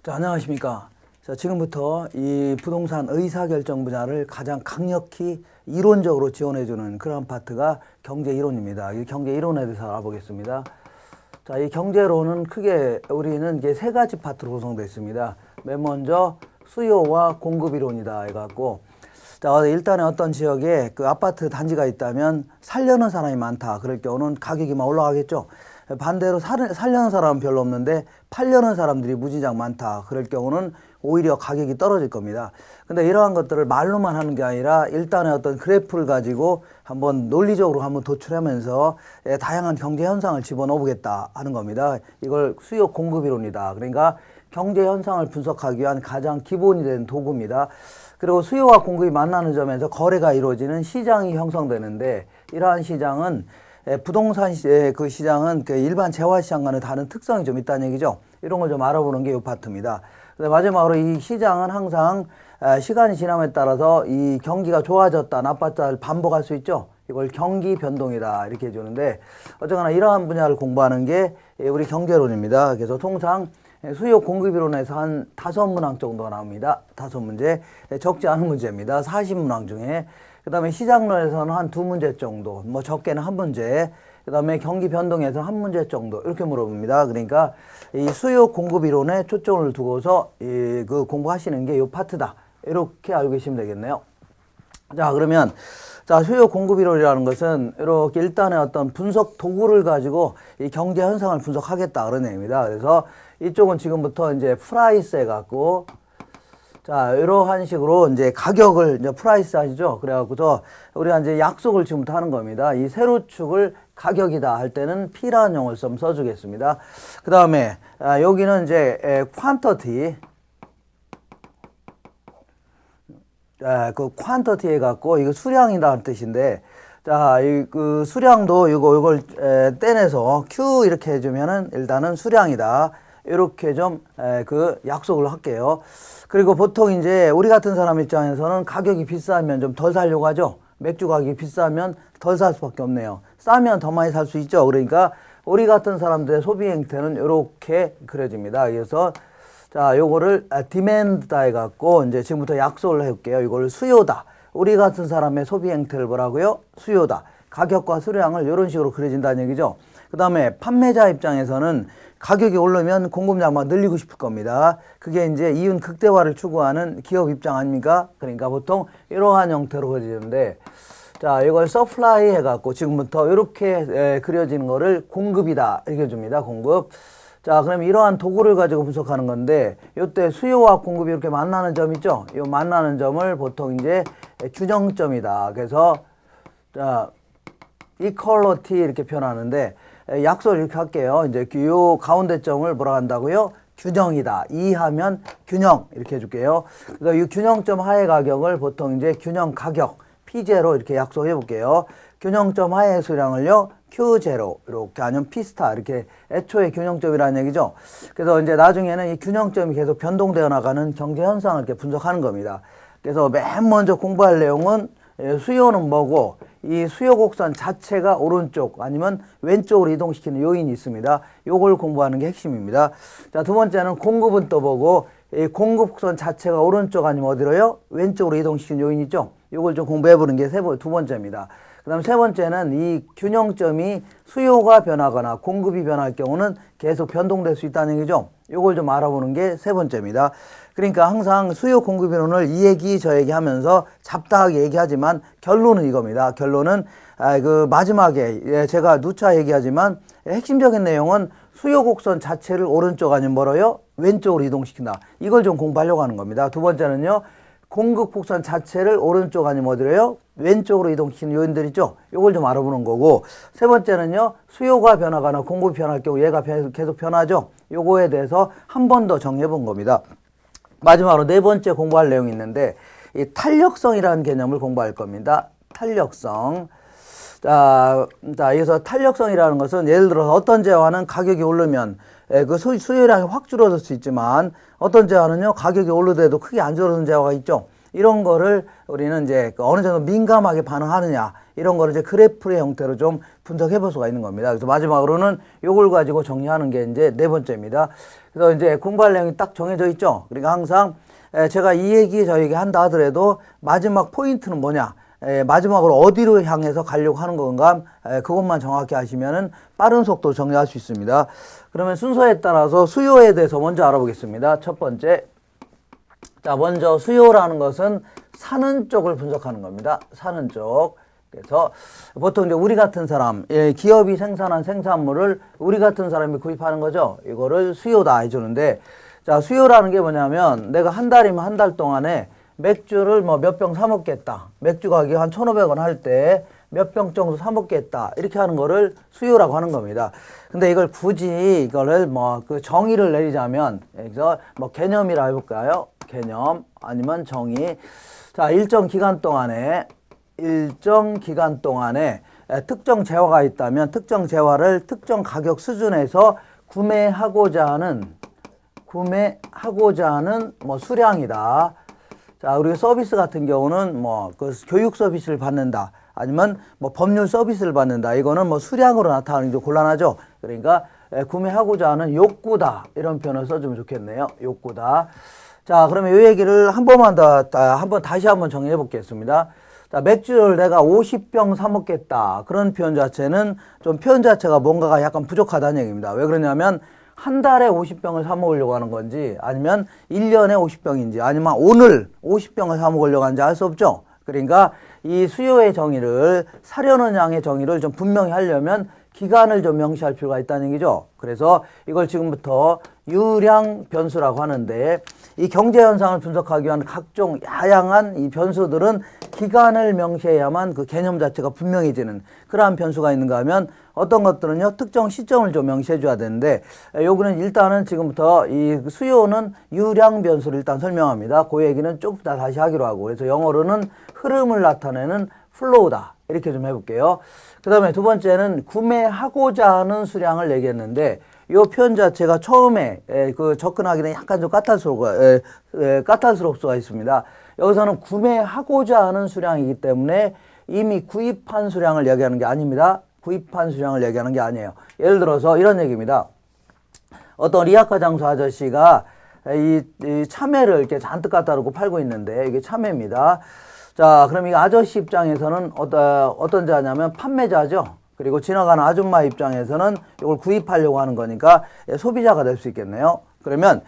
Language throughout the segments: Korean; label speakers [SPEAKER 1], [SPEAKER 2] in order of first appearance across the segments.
[SPEAKER 1] 자, 안녕하십니까. 자, 지금부터 이 부동산 의사결정 분야를 가장 강력히 이론적으로 지원해주는 그런 파트가 경제이론입니다. 이 경제이론에 대해서 알아보겠습니다. 자, 이 경제론은 크게 우리는 이제 세 가지 파트로 구성되어 있습니다. 맨 먼저 수요와 공급이론이다 해갖고, 자, 일단은 어떤 지역에 그 아파트 단지가 있다면 살려는 사람이 많다. 그럴 경우는 가격이 막 올라가겠죠. 반대로 살려는 사람은 별로 없는데 팔려는 사람들이 무지장 많다. 그럴 경우는 오히려 가격이 떨어질 겁니다. 근데 이러한 것들을 말로만 하는 게 아니라 일단의 어떤 그래프를 가지고 한번 논리적으로 한번 도출하면서 다양한 경제 현상을 집어넣어 보겠다 하는 겁니다. 이걸 수요 공급이론이다. 그러니까 경제 현상을 분석하기 위한 가장 기본이 된 도구입니다. 그리고 수요와 공급이 만나는 점에서 거래가 이루어지는 시장이 형성되는데, 이러한 시장은 부동산 그 시장은 그 일반 재화시장과는 다른 특성이 좀 있다는 얘기죠. 이런 걸 좀 알아보는 게 이 파트입니다. 마지막으로 이 시장은 항상 시간이 지남에 따라서 이 경기가 좋아졌다 나빴다를 반복할 수 있죠. 이걸 경기 변동이다 이렇게 해주는데, 어쨌거나 이러한 분야를 공부하는 게 우리 경제론입니다. 그래서 통상 수요 공급이론에서 한 5문항 정도 나옵니다. 5문제. 적지 않은 문제입니다. 40문항 중에. 그 다음에 시장론에서는 한 2문제 정도, 뭐 적게는 1문제, 그 다음에 경기 변동에서 1문제 정도, 이렇게 물어봅니다. 그러니까 이 수요 공급 이론에 초점을 두고서 그 공부하시는 게 이 파트다. 이렇게 알고 계시면 되겠네요. 자, 그러면, 자, 수요 공급 이론이라는 것은 이렇게 일단의 어떤 분석 도구를 가지고 이 경제 현상을 분석하겠다. 그런 얘기입니다. 그래서 이쪽은 지금부터 이제 프라이스 해갖고, 자, 이러한 식으로 이제 가격을 이제 프라이스 하시죠. 그래갖고서 우리가 이제 약속을 지금부터 하는 겁니다. 이 세로축을 가격이다 할 때는 P라는 용어를 좀 써주겠습니다. 그 다음에 여기는 이제 퀀터티, 그 퀀터티 해갖고 이거 수량이다 는 뜻인데, 자, 그 수량도 이걸 떼내서 Q 이렇게 해주면은 일단은 수량이다. 이렇게 좀 그 약속을 할게요. 그리고 보통 이제 우리 같은 사람 입장에서는 가격이 비싸면 좀 덜 사려고 하죠. 맥주 가격이 비싸면 덜 살 수밖에 없네요. 싸면 더 많이 살 수 있죠. 그러니까 우리 같은 사람들의 소비 행태는 이렇게 그려집니다. 그래서 자, 요거를 디맨드다 해갖고 이제 지금부터 약속을 해볼게요. 이걸 수요다. 우리 같은 사람의 소비 행태를 뭐라고요? 수요다. 가격과 수량을 이런 식으로 그려진다는 얘기죠. 그 다음에 판매자 입장에서는 가격이 오르면 공급량만 늘리고 싶을 겁니다. 그게 이제 이윤 극대화를 추구하는 기업 입장 아닙니까? 그러니까 보통 이러한 형태로 그려지는데, 자, 이걸 서플라이 해갖고 지금부터 이렇게 그려지는 거를 공급이다 이렇게 해줍니다. 공급. 자, 그럼 이러한 도구를 가지고 분석하는 건데, 이때 수요와 공급이 이렇게 만나는 점 있죠? 이 만나는 점을 보통 이제 균형점이다. 그래서 자, 이퀄러티 이렇게 표현하는데, 약속을 이렇게 할게요. 이제 요 가운데 점을 뭐라 한다고요? 균형이다. 이하면 균형 이렇게 해줄게요. 그래서 이 균형점 하의 가격을 보통 이제 균형 가격 P0 이렇게 약속해 볼게요. 균형점 하의 수량을요 Q0 이렇게 아니면 P스타 이렇게 애초에 균형점이라는 얘기죠. 그래서 이제 나중에는 이 균형점이 계속 변동되어 나가는 경제 현상을 이렇게 분석하는 겁니다. 그래서 맨 먼저 공부할 내용은 수요는 뭐고, 이 수요 곡선 자체가 오른쪽 아니면 왼쪽으로 이동시키는 요인이 있습니다. 요걸 공부하는 게 핵심입니다. 자, 두 번째는 공급은 또 보고, 이 공급 곡선 자체가 오른쪽 아니면 어디로요? 왼쪽으로 이동시키는 요인 있죠? 요걸 좀 공부해 보는 게 두 번째입니다. 그 다음 세 번째는 이 균형점이 수요가 변하거나 공급이 변할 경우는 계속 변동될 수 있다는 얘기죠. 요걸 좀 알아보는 게 세 번째입니다. 그러니까 항상 수요 공급이론을 이 얘기 저 얘기 하면서 잡다하게 얘기하지만 결론은 이겁니다. 결론은 그 마지막에 제가 누차 얘기하지만 핵심적인 내용은 수요 곡선 자체를 오른쪽 아니면 멀어요? 왼쪽으로 이동시킨다. 이걸 좀 공부하려고 하는 겁니다. 두 번째는요, 공급 곡선 자체를 오른쪽 아니면 어디로요? 왼쪽으로 이동시키는 요인들 있죠? 요걸 좀 알아보는 거고, 세 번째는요, 수요가 변하거나 공급이 변할 경우 얘가 계속 변하죠? 요거에 대해서 한 번 더 정리해 본 겁니다. 마지막으로 네 번째 공부할 내용이 있는데, 이 탄력성이라는 개념을 공부할 겁니다. 탄력성. 자, 여기서 탄력성이라는 것은 예를 들어서 어떤 재화는 가격이 오르면 그 수요량이 확 줄어들 수 있지만, 어떤 재화는요 가격이 오르더라도 크게 안 줄어드는 재화가 있죠. 이런 거를 우리는 이제 어느 정도 민감하게 반응하느냐 이런 거를 이제 그래프의 형태로 좀 분석해 볼 수가 있는 겁니다. 그래서 마지막으로는 요걸 가지고 정리하는 게 이제 네 번째입니다. 그래서 이제 공부할 내용이 딱 정해져 있죠. 그러니까 항상 제가 이 얘기 저 얘기 한다 하더라도 마지막 포인트는 뭐냐, 마지막으로 어디로 향해서 가려고 하는 건가, 그것만 정확히 하시면은 빠른 속도로 정리할 수 있습니다. 그러면 순서에 따라서 수요에 대해서 먼저 알아보겠습니다. 첫 번째, 자 먼저 수요라는 것은 사는 쪽을 분석하는 겁니다. 사는 쪽. 그래서 보통 이제 우리 같은 사람, 기업이 생산한 생산물을 우리 같은 사람이 구입하는 거죠. 이거를 수요다 해주는데, 자 수요라는 게 뭐냐면 내가 한 달이면 한 달 동안에 맥주를 뭐 몇 병 사 먹겠다. 맥주 가격이 한 1,500원 할 때 몇 병 정도 사 먹겠다. 이렇게 하는 거를 수요라고 하는 겁니다. 근데 이걸 굳이 이거를 뭐 그 정의를 내리자면, 그래서 뭐 개념이라 해볼까요? 개념 아니면 정의. 자, 일정 기간 동안에 특정 재화가 있다면 특정 재화를 특정 가격 수준에서 구매하고자 하는 뭐 수량이다. 자, 우리 서비스 같은 경우는 뭐 그 교육 서비스를 받는다. 아니면 뭐 법률 서비스를 받는다. 이거는 뭐 수량으로 나타나는 게 좀 곤란하죠. 그러니까 구매하고자 하는 욕구다. 이런 표현을 써주면 좋겠네요. 욕구다. 자, 그러면 이 얘기를 한 번만 다시 한번 정리해 보겠습니다. 자, 맥주를 내가 50병 사 먹겠다. 그런 표현 자체는 좀 표현 자체가 뭔가가 약간 부족하다는 얘기입니다. 왜 그러냐면 한 달에 50병을 사 먹으려고 하는 건지, 아니면 1년에 50병인지, 아니면 오늘 50병을 사 먹으려고 하는지 알 수 없죠. 그러니까 이 수요의 정의를, 사려는 양의 정의를 좀 분명히 하려면 기간을 좀 명시할 필요가 있다는 얘기죠. 그래서 이걸 지금부터 유량 변수라고 하는데, 이 경제 현상을 분석하기 위한 각종 다양한 이 변수들은 기간을 명시해야만 그 개념 자체가 분명해지는 그러한 변수가 있는가 하면, 어떤 것들은요 특정 시점을 좀 명시해 줘야 되는데, 요거는 일단은 지금부터 이 수요는 유량 변수를 일단 설명합니다. 그 얘기는 좀 이따 다시 하기로 하고, 그래서 영어로는 흐름을 나타내는 플로우다 이렇게 좀 해볼게요. 그 다음에 두 번째는 구매하고자 하는 수량을 얘기했는데, 이 표현 자체가 처음에 그 접근하기는 약간 좀 까탈스러울 수가 있습니다. 여기서는 구매하고자 하는 수량이기 때문에 이미 구입한 수량을 얘기하는 게 아닙니다. 구입한 수량을 얘기하는 게 아니에요. 예를 들어서 이런 얘기입니다. 어떤 리아카 장수 아저씨가 이 참외를 이렇게 잔뜩 갖다 놓고 팔고 있는데, 이게 참외입니다. 자, 그럼 이 아저씨 입장에서는 어떤 자냐면 판매자죠. 그리고 지나가는 아줌마 입장에서는 이걸 구입하려고 하는 거니까 소비자가 될 수 있겠네요. 그러면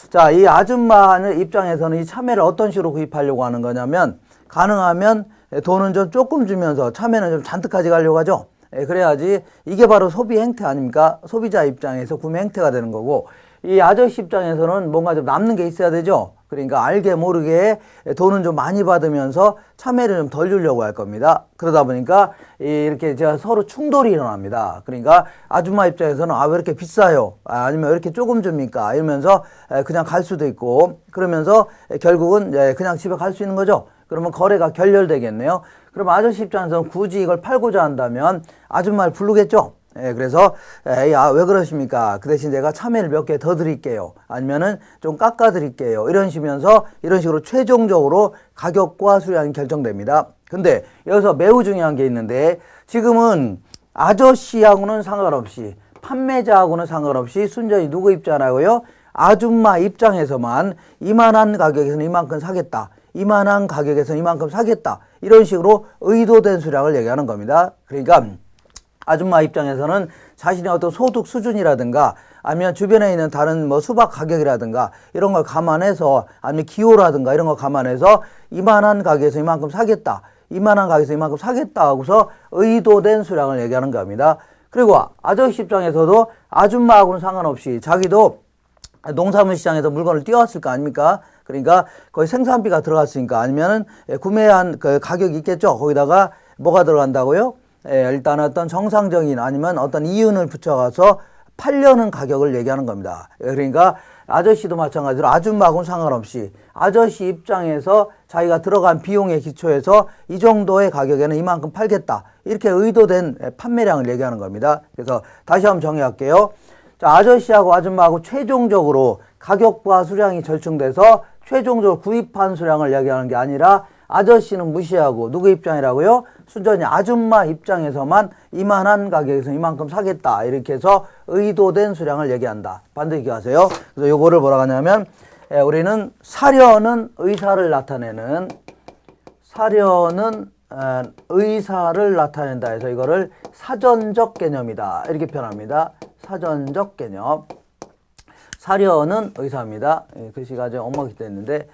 [SPEAKER 1] 자, 이 아줌마 입장에서는 이 참외를 어떤 식으로 구입하려고 하는 거냐면, 가능하면 돈은 좀 조금 주면서 참외는 좀 잔뜩 가져가려고 하죠. 그래야지 이게 바로 소비 행태 아닙니까? 소비자 입장에서 구매 행태가 되는 거고, 이 아저씨 입장에서는 뭔가 좀 남는 게 있어야 되죠. 그러니까 알게 모르게 돈은 좀 많이 받으면서 참외를 좀 덜 주려고 할 겁니다. 그러다 보니까 이렇게 제가 서로 충돌이 일어납니다. 그러니까 아줌마 입장에서는 왜 이렇게 비싸요? 아니면 왜 이렇게 조금 줍니까? 이러면서 그냥 갈 수도 있고, 그러면서 결국은 그냥 집에 갈 수 있는 거죠. 그러면 거래가 결렬되겠네요. 그럼 아저씨 입장에서는 굳이 이걸 팔고자 한다면 아줌마를 부르겠죠. 그래서 왜 그러십니까? 그 대신 제가 참외를 몇 개 더 드릴게요. 아니면은 좀 깎아 드릴게요. 이런 식으로 최종적으로 가격과 수량이 결정됩니다. 근데 여기서 매우 중요한 게 있는데, 지금은 아저씨하고는 상관없이, 판매자하고는 상관없이 순전히 누구 입장이라고요? 아줌마 입장에서만 이만한 가격에서는 이만큼 사겠다, 이만한 가격에서는 이만큼 사겠다, 이런 식으로 의도된 수량을 얘기하는 겁니다. 그러니까 아줌마 입장에서는 자신의 어떤 소득 수준이라든가, 아니면 주변에 있는 다른 뭐 수박 가격이라든가 이런 걸 감안해서, 아니면 기호라든가 이런 걸 감안해서 이만한 가격에서 이만큼 사겠다, 이만한 가격에서 이만큼 사겠다 하고서 의도된 수량을 얘기하는 겁니다. 그리고 아저씨 입장에서도 아줌마하고는 상관없이 자기도 농산물 시장에서 물건을 띄웠을 거 아닙니까? 그러니까 거의 생산비가 들어갔으니까, 아니면은 구매한 그 가격이 있겠죠. 거기다가 뭐가 들어간다고요? 일단 어떤 정상적인, 아니면 어떤 이윤을 붙여가서 팔려는 가격을 얘기하는 겁니다. 그러니까 아저씨도 마찬가지로 아줌마하고는 상관없이 아저씨 입장에서 자기가 들어간 비용의 기초에서 이 정도의 가격에는 이만큼 팔겠다, 이렇게 의도된 판매량을 얘기하는 겁니다. 그래서 다시 한번 정리할게요. 자, 아저씨하고 아줌마하고 최종적으로 가격과 수량이 절충돼서 최종적으로 구입한 수량을 이야기하는 게 아니라 아저씨는 무시하고 누구 입장이라고요? 순전히 아줌마 입장에서만 이만한 가격에서 이만큼 사겠다 이렇게 해서 의도된 수량을 얘기한다. 반드시 기억하세요. 그래서 요거를 뭐라고 하냐면 우리는 사려는 의사를 나타내는 의사를 나타낸다 해서 이거를 사전적 개념이다 이렇게 표현합니다. 사전적 개념. 사려는 의사입니다. 글씨가 좀 엉망이 됐는데,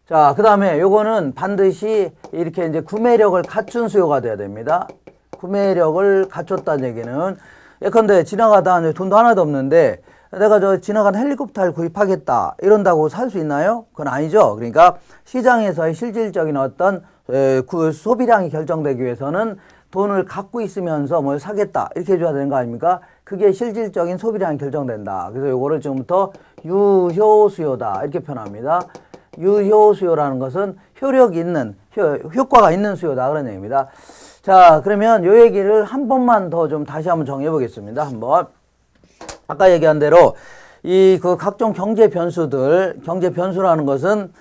[SPEAKER 1] 자, 그 다음에 요거는 반드시 이렇게 이제 구매력을 갖춘 수요가 돼야 됩니다. 구매력을 갖췄다는 얘기는 예컨대 지나가다 돈도 하나도 없는데 내가 저 지나간 헬리콥터를 구입하겠다 이런다고 살 수 있나요? 그건 아니죠. 그러니까 시장에서의 실질적인 어떤 그 소비량이 결정되기 위해서는 돈을 갖고 있으면서 뭘 사겠다 이렇게 해줘야 되는 거 아닙니까? 그게 실질적인 소비량이 결정된다. 그래서 요거를 지금부터 유효수요다 이렇게 표현합니다. 유효수요라는 것은 효력 있는, 효과가 있는 수요다 그런 얘기입니다. 자, 그러면 요 얘기를 한 번만 더 좀 다시 한번 정리해 보겠습니다. 한번. 아까 얘기한 대로 이 그 각종 경제 변수라는 것은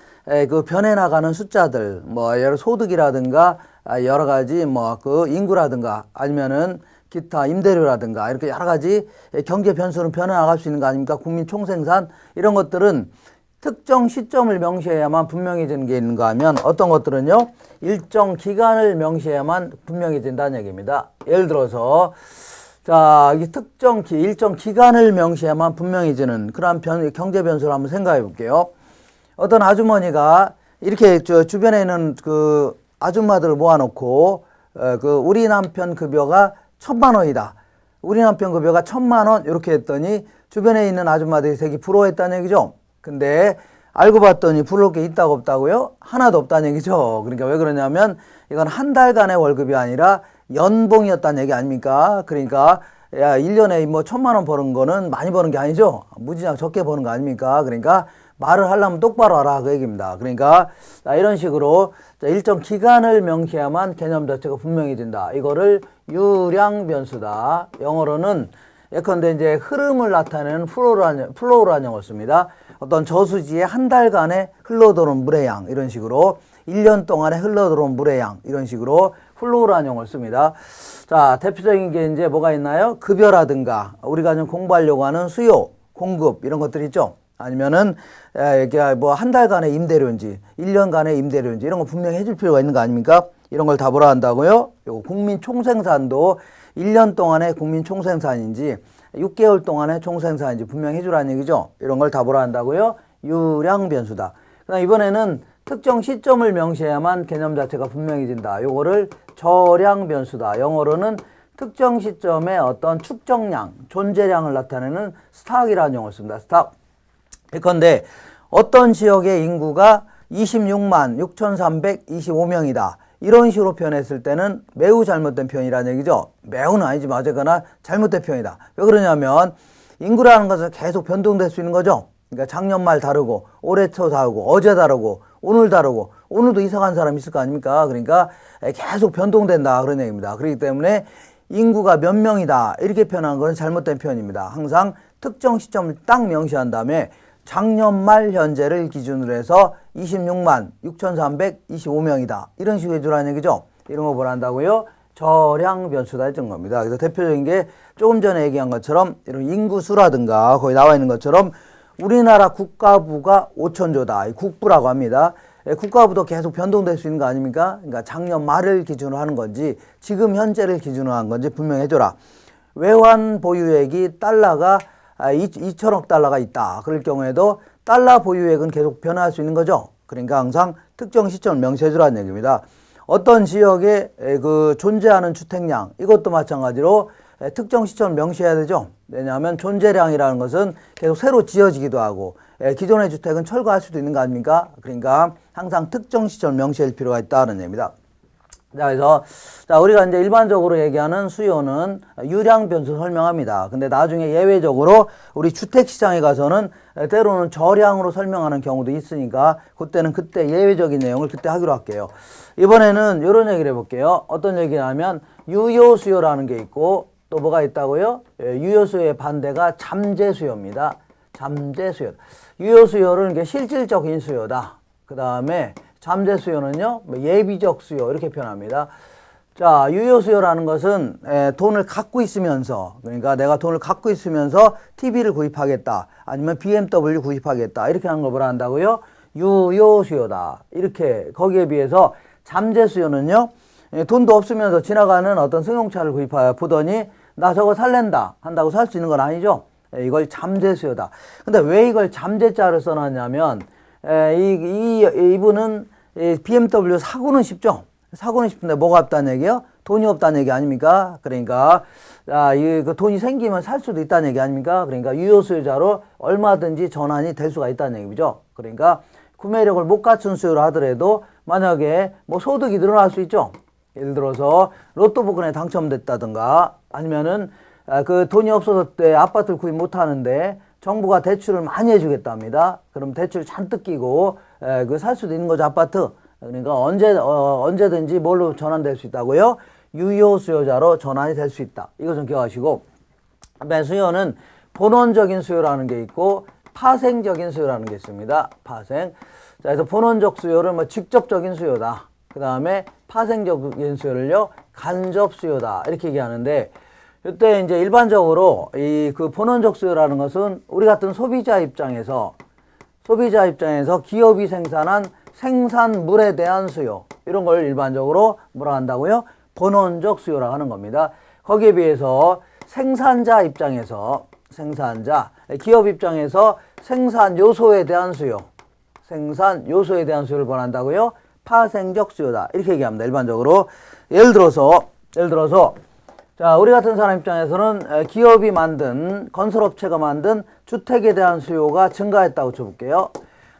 [SPEAKER 1] 그 변해나가는 숫자들, 뭐 예를 소득이라든가 여러 가지 뭐 그 인구라든가 아니면은 기타 임대료라든가 이렇게 여러 가지 경제 변수는 변해나갈 수 있는 거 아닙니까? 국민 총생산 이런 것들은 특정 시점을 명시해야만 분명해지는 게 있는가 하면 어떤 것들은요, 일정 기간을 명시해야만 분명해진다는 얘기입니다. 예를 들어서 자, 이 일정 기간을 명시해야만 분명해지는 그러한 경제 변수를 한번 생각해 볼게요. 어떤 아주머니가 이렇게 주변에 있는 그 아줌마들을 모아놓고 우리 남편 급여가 1,000만 원이다. 우리 남편 급여가 1,000만 원 이렇게 했더니 주변에 있는 아줌마들이 되게 부러워했다는 얘기죠. 근데 알고 봤더니 부러울 게 있다고 없다고요? 하나도 없다는 얘기죠. 그러니까 왜 그러냐면 이건 한 달간의 월급이 아니라 연봉이었다는 얘기 아닙니까? 그러니까 야, 1년에 뭐 1,000만 원 버는 거는 많이 버는 게 아니죠. 무지장 적게 버는 거 아닙니까? 그러니까 말을 하려면 똑바로 하라 그 얘기입니다. 그러니까 이런 식으로 일정 기간을 명시해야만 개념 자체가 분명해진다. 이거를 유량 변수다. 영어로는 예컨대 이제 흐름을 나타내는 플로우라는 용어를 씁니다. 어떤 저수지에 한 달간의 흘러들어온 물의 양 이런 식으로 1년 동안에 흘러들어온 물의 양 이런 식으로 플로우라는 용어를 씁니다. 자, 대표적인 게 이제 뭐가 있나요? 급여라든가 우리가 좀 공부하려고 하는 수요, 공급 이런 것들이 있죠. 아니면은 이게 뭐 한 달간의 임대료인지 1년간의 임대료인지 이런 거 분명히 해줄 필요가 있는 거 아닙니까? 이런 걸 다 보라 한다고요. 요거 국민 총생산도 1년 동안의 국민 총생산인지 6개월 동안의 총생산인지 분명히 해주라는 얘기죠. 이런 걸 다 보라 한다고요. 유량 변수다. 그다음 이번에는 특정 시점을 명시해야만 개념 자체가 분명해진다. 요거를 저량 변수다. 영어로는 특정 시점의 어떤 축적량, 존재량을 나타내는 스탁이라는 용어를 씁니다. 스탁. 예컨대 어떤 지역의 인구가 26만 6,325명이다. 이런 식으로 표현했을 때는 매우 잘못된 표현이라는 얘기죠. 매우는 아니지만 어쨌거나 잘못된 표현이다. 왜 그러냐면 인구라는 것은 계속 변동될 수 있는 거죠. 그러니까 작년 말 다르고 올해 초 다르고 어제 다르고 오늘 다르고 오늘도 이사 간 사람 있을 거 아닙니까? 그러니까 계속 변동된다 그런 얘기입니다. 그렇기 때문에 인구가 몇 명이다 이렇게 표현한 건 잘못된 표현입니다. 항상 특정 시점을 딱 명시한 다음에 작년 말 현재를 기준으로 해서 26만 6,325명이다. 이런 식으로 해주라는 얘기죠. 이런 거 뭐라 한다고요? 저량 변수다 했던 겁니다. 그래서 대표적인 게 조금 전에 얘기한 것처럼 이런 인구수라든가 거기 나와 있는 것처럼 우리나라 국가부가 5천조다. 이 국부라고 합니다. 국가부도 계속 변동될 수 있는 거 아닙니까? 그러니까 작년 말을 기준으로 하는 건지 지금 현재를 기준으로 하는 건지 분명히 해줘라. 외환 보유액이 달러가 2천억 달러가 있다. 그럴 경우에도 달러 보유액은 계속 변화할 수 있는 거죠. 그러니까 항상 특정 시점을 명시해 주라는 얘기입니다. 어떤 지역에 그 존재하는 주택량 이것도 마찬가지로 특정 시점을 명시해야 되죠. 왜냐하면 존재량이라는 것은 계속 새로 지어지기도 하고 기존의 주택은 철거할 수도 있는 거 아닙니까? 그러니까 항상 특정 시점을 명시할 필요가 있다는 얘기입니다. 자, 그래서 우리가 이제 일반적으로 얘기하는 수요는 유량 변수 설명합니다. 근데 나중에 예외적으로 우리 주택 시장에 가서는 때로는 저량으로 설명하는 경우도 있으니까 그때는 그때 예외적인 내용을 그때 하기로 할게요. 이번에는 이런 얘기를 해볼게요. 어떤 얘기냐면 유효 수요라는 게 있고 또 뭐가 있다고요? 유효 수요의 반대가 잠재 수요입니다. 잠재 수요. 유효 수요를 이게 실질적인 수요다. 그 다음에 잠재 수요는요, 뭐 예비적 수요 이렇게 표현합니다. 자, 유효 수요라는 것은 돈을 갖고 있으면서, 그러니까 내가 돈을 갖고 있으면서 TV를 구입하겠다, 아니면 BMW 구입하겠다 이렇게 하는 걸 뭐라 한다고요? 유효 수요다. 이렇게. 거기에 비해서 잠재 수요는요, 돈도 없으면서 지나가는 어떤 승용차를 보더니 나 저거 살랜다 한다고 살 수 있는 건 아니죠. 이걸 잠재 수요다. 근데 왜 이걸 잠재자를 써놨냐면 이분은 BMW 사고는 쉽죠. 사고는 싶은데 뭐가 없다는 얘기요? 돈이 없다는 얘기 아닙니까? 그러니까 그 돈이 생기면 살 수도 있다는 얘기 아닙니까? 그러니까 유효 수요자로 얼마든지 전환이 될 수가 있다는 얘기죠. 그러니까 구매력을 못 갖춘 수요를 하더라도 만약에 뭐 소득이 늘어날 수 있죠. 예를 들어서 로또 복권에 당첨됐다든가, 아니면은 그 돈이 없어서 때 아파트를 구입 못 하는데 정부가 대출을 많이 해주겠답니다. 그럼 대출 잔뜩 끼고 그 살 수도 있는 거죠, 아파트. 그러니까 언제든지 뭘로 전환될 수 있다고요? 유효 수요자로 전환이 될 수 있다. 이거 좀 기억하시고, 그다음에 수요는 본원적인 수요라는 게 있고 파생적인 수요라는 게 있습니다. 파생. 자, 그래서 본원적 수요를 뭐 직접적인 수요다. 그 다음에 파생적인 수요를요, 간접 수요다. 이렇게 얘기하는데, 이때 이제 일반적으로 이 그 본원적 수요라는 것은 우리 같은 소비자 입장에서 기업이 생산한 생산물에 대한 수요, 이런 걸 일반적으로 뭐라 한다고요? 본원적 수요라고 하는 겁니다. 거기에 비해서 기업 입장에서 생산 요소에 대한 수요를 권한다고요? 파생적 수요다. 이렇게 얘기합니다. 일반적으로. 예를 들어서 자, 우리 같은 사람 입장에서는 기업이 만든, 건설업체가 만든 주택에 대한 수요가 증가했다고 쳐볼게요.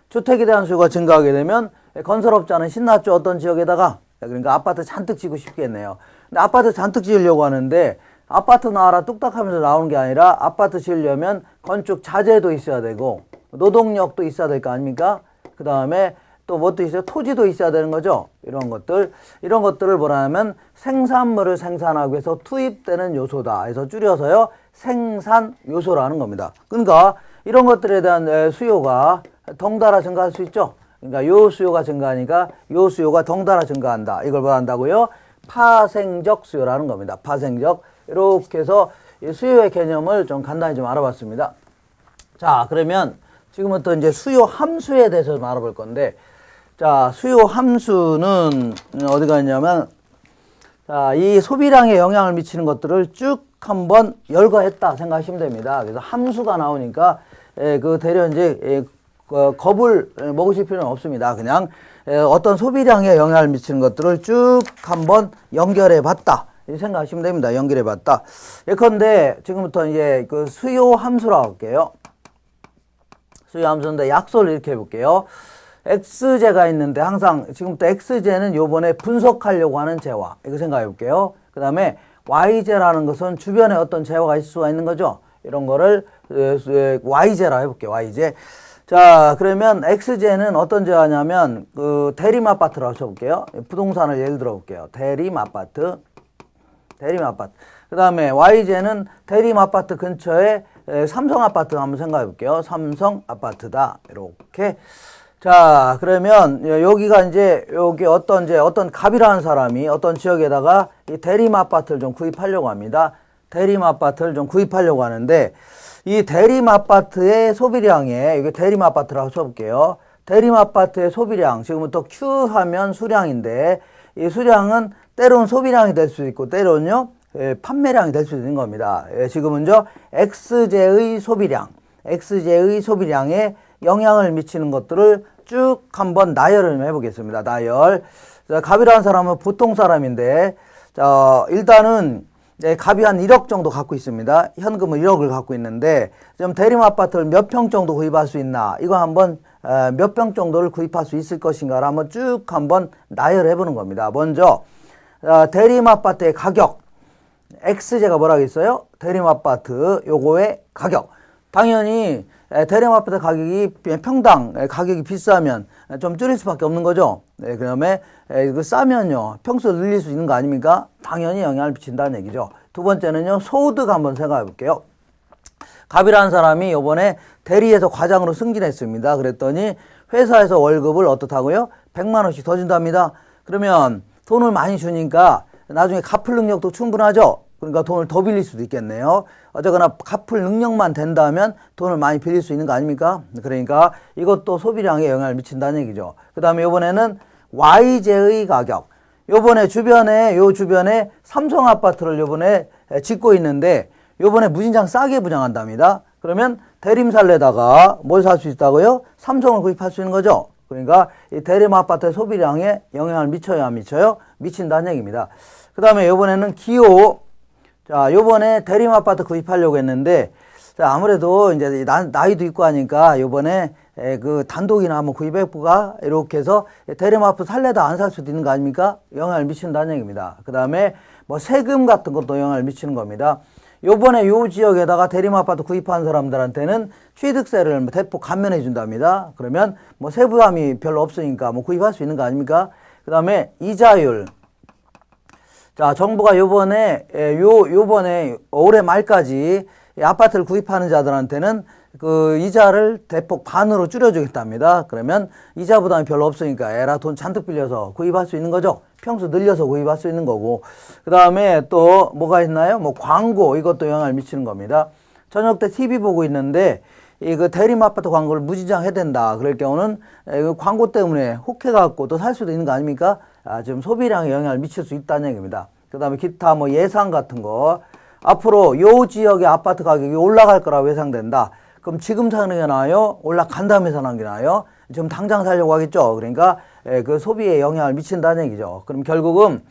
[SPEAKER 1] 주택에 대한 수요가 증가하게 되면 건설업자는 신났죠. 어떤 지역에다가. 그러니까 아파트 잔뜩 짓고 싶겠네요. 근데 아파트 잔뜩 지으려고 하는데 아파트 나와라 뚝딱 하면서 나오는 게 아니라, 아파트 지으려면 건축 자재도 있어야 되고 노동력도 있어야 될 거 아닙니까? 그 다음에 또 뭣도 있어요? 토지도 있어야 되는 거죠. 이런 것들을 뭐라 하면 생산물을 생산하기 위해서 투입되는 요소다. 그래서 줄여서요, 생산 요소라는 겁니다. 그러니까 이런 것들에 대한 수요가 덩달아 증가할 수 있죠. 그러니까 요 수요가 증가하니까 요 수요가 덩달아 증가한다. 이걸 뭐 한다고요? 파생적 수요라는 겁니다. 파생적. 이렇게 해서 이 수요의 개념을 좀 간단히 좀 알아봤습니다. 자, 그러면 지금부터 이제 수요 함수에 대해서 좀 알아볼 건데, 자, 수요 함수는 어디가 있냐면, 자, 이 소비량에 영향을 미치는 것들을 쭉 한번 열거했다 생각하시면 됩니다. 그래서 함수가 나오니까 그 대려 이제 겁을 먹으실 필요는 없습니다. 그냥 어떤 소비량에 영향을 미치는 것들을 쭉 한번 연결해 봤다. 이렇게 생각하시면 됩니다. 연결해 봤다. 예컨대 지금부터 이제 그 수요 함수라고 할게요. 수요 함수인데 약소를 이렇게 해볼게요. X제가 있는데 항상 지금부터 X제는 요번에 분석하려고 하는 제화. 이거 생각해 볼게요. 그 다음에 Y제라는 것은 주변에 어떤 제화가 있을 수가 있는 거죠. 이런 거를 Y제라 해볼게요. Y제. 자, 그러면 X제는 어떤 제화냐면 그 대림 아파트라고 쳐볼게요. 부동산을 예를 들어 볼게요. 대림 아파트. 그 다음에 Y제는 대림 아파트 근처에 삼성 아파트 한번 생각해 볼게요. 삼성 아파트다. 이렇게. 자, 그러면 여기가 이제 여기 어떤 갑이라는 사람이 어떤 지역에다가 이 대림 아파트를 좀 구입하려고 합니다. 대림 아파트를 좀 구입하려고 하는데, 이 대림 아파트의 소비량에, 이게 대림 아파트라고 쳐볼게요. 대림 아파트의 소비량, 지금부터 Q 하면 수량인데, 이 수량은 때로는 소비량이 될 수 있고, 때로는요, 판매량이 될 수 있는 겁니다. 지금은 X제의 소비량에 영향을 미치는 것들을 쭉 한번 나열을 해보겠습니다. 나열. 자, 갑이라는 사람은 보통 사람인데, 자, 일단은 갑이 한 1억 정도 갖고 있습니다. 현금은 1억을 갖고 있는데, 좀 대림 아파트를 몇 평 정도 구입할 수 있나? 이거 한번 몇 평 정도를 구입할 수 있을 것인가를 한번 쭉 한번 나열해 보는 겁니다. 먼저 대림 아파트의 가격. X제가 뭐라고 있어요? 대림 아파트 요거의 가격. 당연히 대림 아파트 가격이 평당 가격이 비싸면 좀 줄일 수밖에 없는 거죠. 네, 그다음에 그 싸면요, 평수 늘릴 수 있는 거 아닙니까? 당연히 영향을 미친다는 얘기죠. 두 번째는요, 소득 한번 생각해 볼게요. 갑이라는 사람이 요번에 대리에서 과장으로 승진했습니다. 그랬더니 회사에서 월급을 어떻다고요? 100만 원씩 더 준답니다. 그러면 돈을 많이 주니까 나중에 갚을 능력도 충분하죠. 그러니까 돈을 더 빌릴 수도 있겠네요. 어쨌거나 갚을 능력만 된다면 돈을 많이 빌릴 수 있는 거 아닙니까? 그러니까 이것도 소비량에 영향을 미친다는 얘기죠. 그 다음에 이번에는 YJ의 가격. 요번에 주변에 삼성 아파트를 요번에 짓고 있는데 요번에 무진장 싸게 분양한답니다. 그러면 대림살레다가 뭘 살 수 있다고요? 삼성을 구입할 수 있는 거죠. 그러니까 이 대림 아파트의 소비량에 영향을 미쳐요, 안 미쳐요? 미친다는 얘기입니다. 그 다음에 요번에는 기호. 자, 요번에 대림 아파트 구입하려고 했는데, 자, 아무래도 이제 나이도 있고 하니까 요번에 그 단독이나 한번 구입해볼까? 이렇게 해서 대림 아파트 살래다 안 살 수도 있는 거 아닙니까? 영향을 미친다는 얘기입니다. 그 다음에 뭐 세금 같은 것도 영향을 미치는 겁니다. 요번에 요 지역에다가 대림 아파트 구입한 사람들한테는 취득세를 대폭 감면해 준답니다. 그러면 뭐 세부담이 별로 없으니까 뭐 구입할 수 있는 거 아닙니까? 그 다음에 이자율. 자, 정부가 요번에 올해 말까지 아파트를 구입하는 자들한테는 그 이자를 대폭 반으로 줄여주겠답니다. 그러면 이자 부담이 별로 없으니까 에라 돈 잔뜩 빌려서 구입할 수 있는 거죠. 평수 늘려서 구입할 수 있는 거고. 그 다음에 또 뭐가 있나요? 뭐 광고, 이것도 영향을 미치는 겁니다. 저녁 때 TV 보고 있는데 이 그 대림 아파트 광고를 무지장 해야 된다. 그럴 경우는 그 광고 때문에 혹해갖고 또 살 수도 있는 거 아닙니까? 지금 소비량에 영향을 미칠 수 있다는 얘기입니다. 그 다음에 기타 뭐 예상 같은 거. 앞으로 요 지역의 아파트 가격이 올라갈 거라고 예상된다. 그럼 지금 사는 게 나아요? 올라간 다음에 사는 게 나아요? 지금 당장 살려고 하겠죠. 그러니까 그 소비에 영향을 미친다는 얘기죠. 그럼 결국은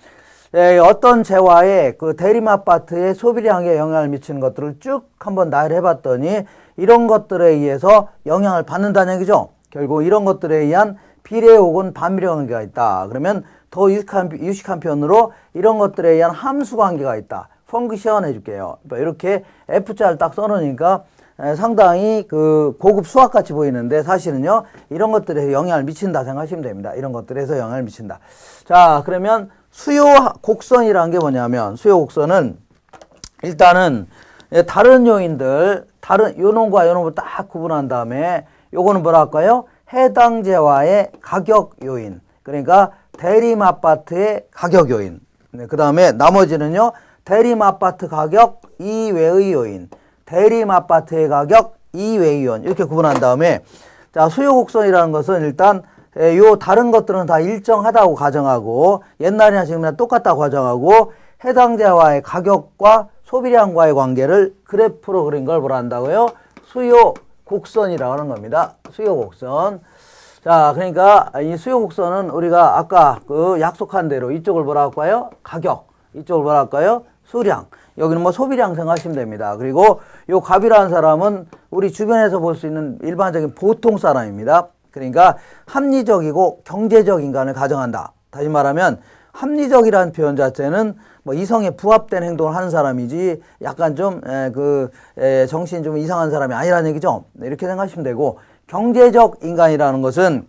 [SPEAKER 1] 어떤 재화에 그 대림 아파트의 소비량에 영향을 미치는 것들을 쭉 한번 나열해 봤더니 이런 것들에 의해서 영향을 받는다는 얘기죠. 결국 이런 것들에 의한 비례 혹은 반비례 관계가 있다. 그러면 더 유식한 표현으로 이런 것들에 의한 함수 관계가 있다. 펑크션 해줄게요. 이렇게 F자를 딱 써놓으니까 상당히 그 고급 수학 같이 보이는데 사실은요, 이런 것들에서 영향을 미친다 생각하시면 됩니다. 이런 것들에서 영향을 미친다. 자, 그러면 수요 곡선이라는 게 뭐냐면, 수요 곡선은 일단은 다른 요인들, 요놈과 요놈을 딱 구분한 다음에 요거는 뭐라 할까요? 해당 재화의 가격 요인. 그러니까 대림 아파트의 가격 요인. 그 다음에 나머지는요, 대림 아파트 가격 이외의 요인, 대림 아파트의 가격 이외의 요인, 이렇게 구분한 다음에, 자, 수요 곡선이라는 것은 일단 요 다른 것들은 다 일정하다고 가정하고 옛날이나 지금이나 똑같다고 가정하고 해당 재화의 가격과 소비량과의 관계를 그래프로 그린 걸 뭐라 한다고요? 수요 곡선이라고 하는 겁니다. 수요 곡선. 자, 그러니까 이 수요 곡선은 우리가 아까 그 약속한 대로 이쪽을 뭐라 할까요? 가격. 이쪽을 뭐라 할까요? 수량. 여기는 뭐 소비량 생각하시면 됩니다. 그리고 요 갑이라는 사람은 우리 주변에서 볼 수 있는 일반적인 보통 사람입니다. 그러니까 합리적이고 경제적 인간을 가정한다. 다시 말하면 합리적이라는 표현 자체는 뭐 이성에 부합된 행동을 하는 사람이지 약간 좀 정신이 좀 이상한 사람이 아니라는 얘기죠. 이렇게 생각하시면 되고, 경제적 인간이라는 것은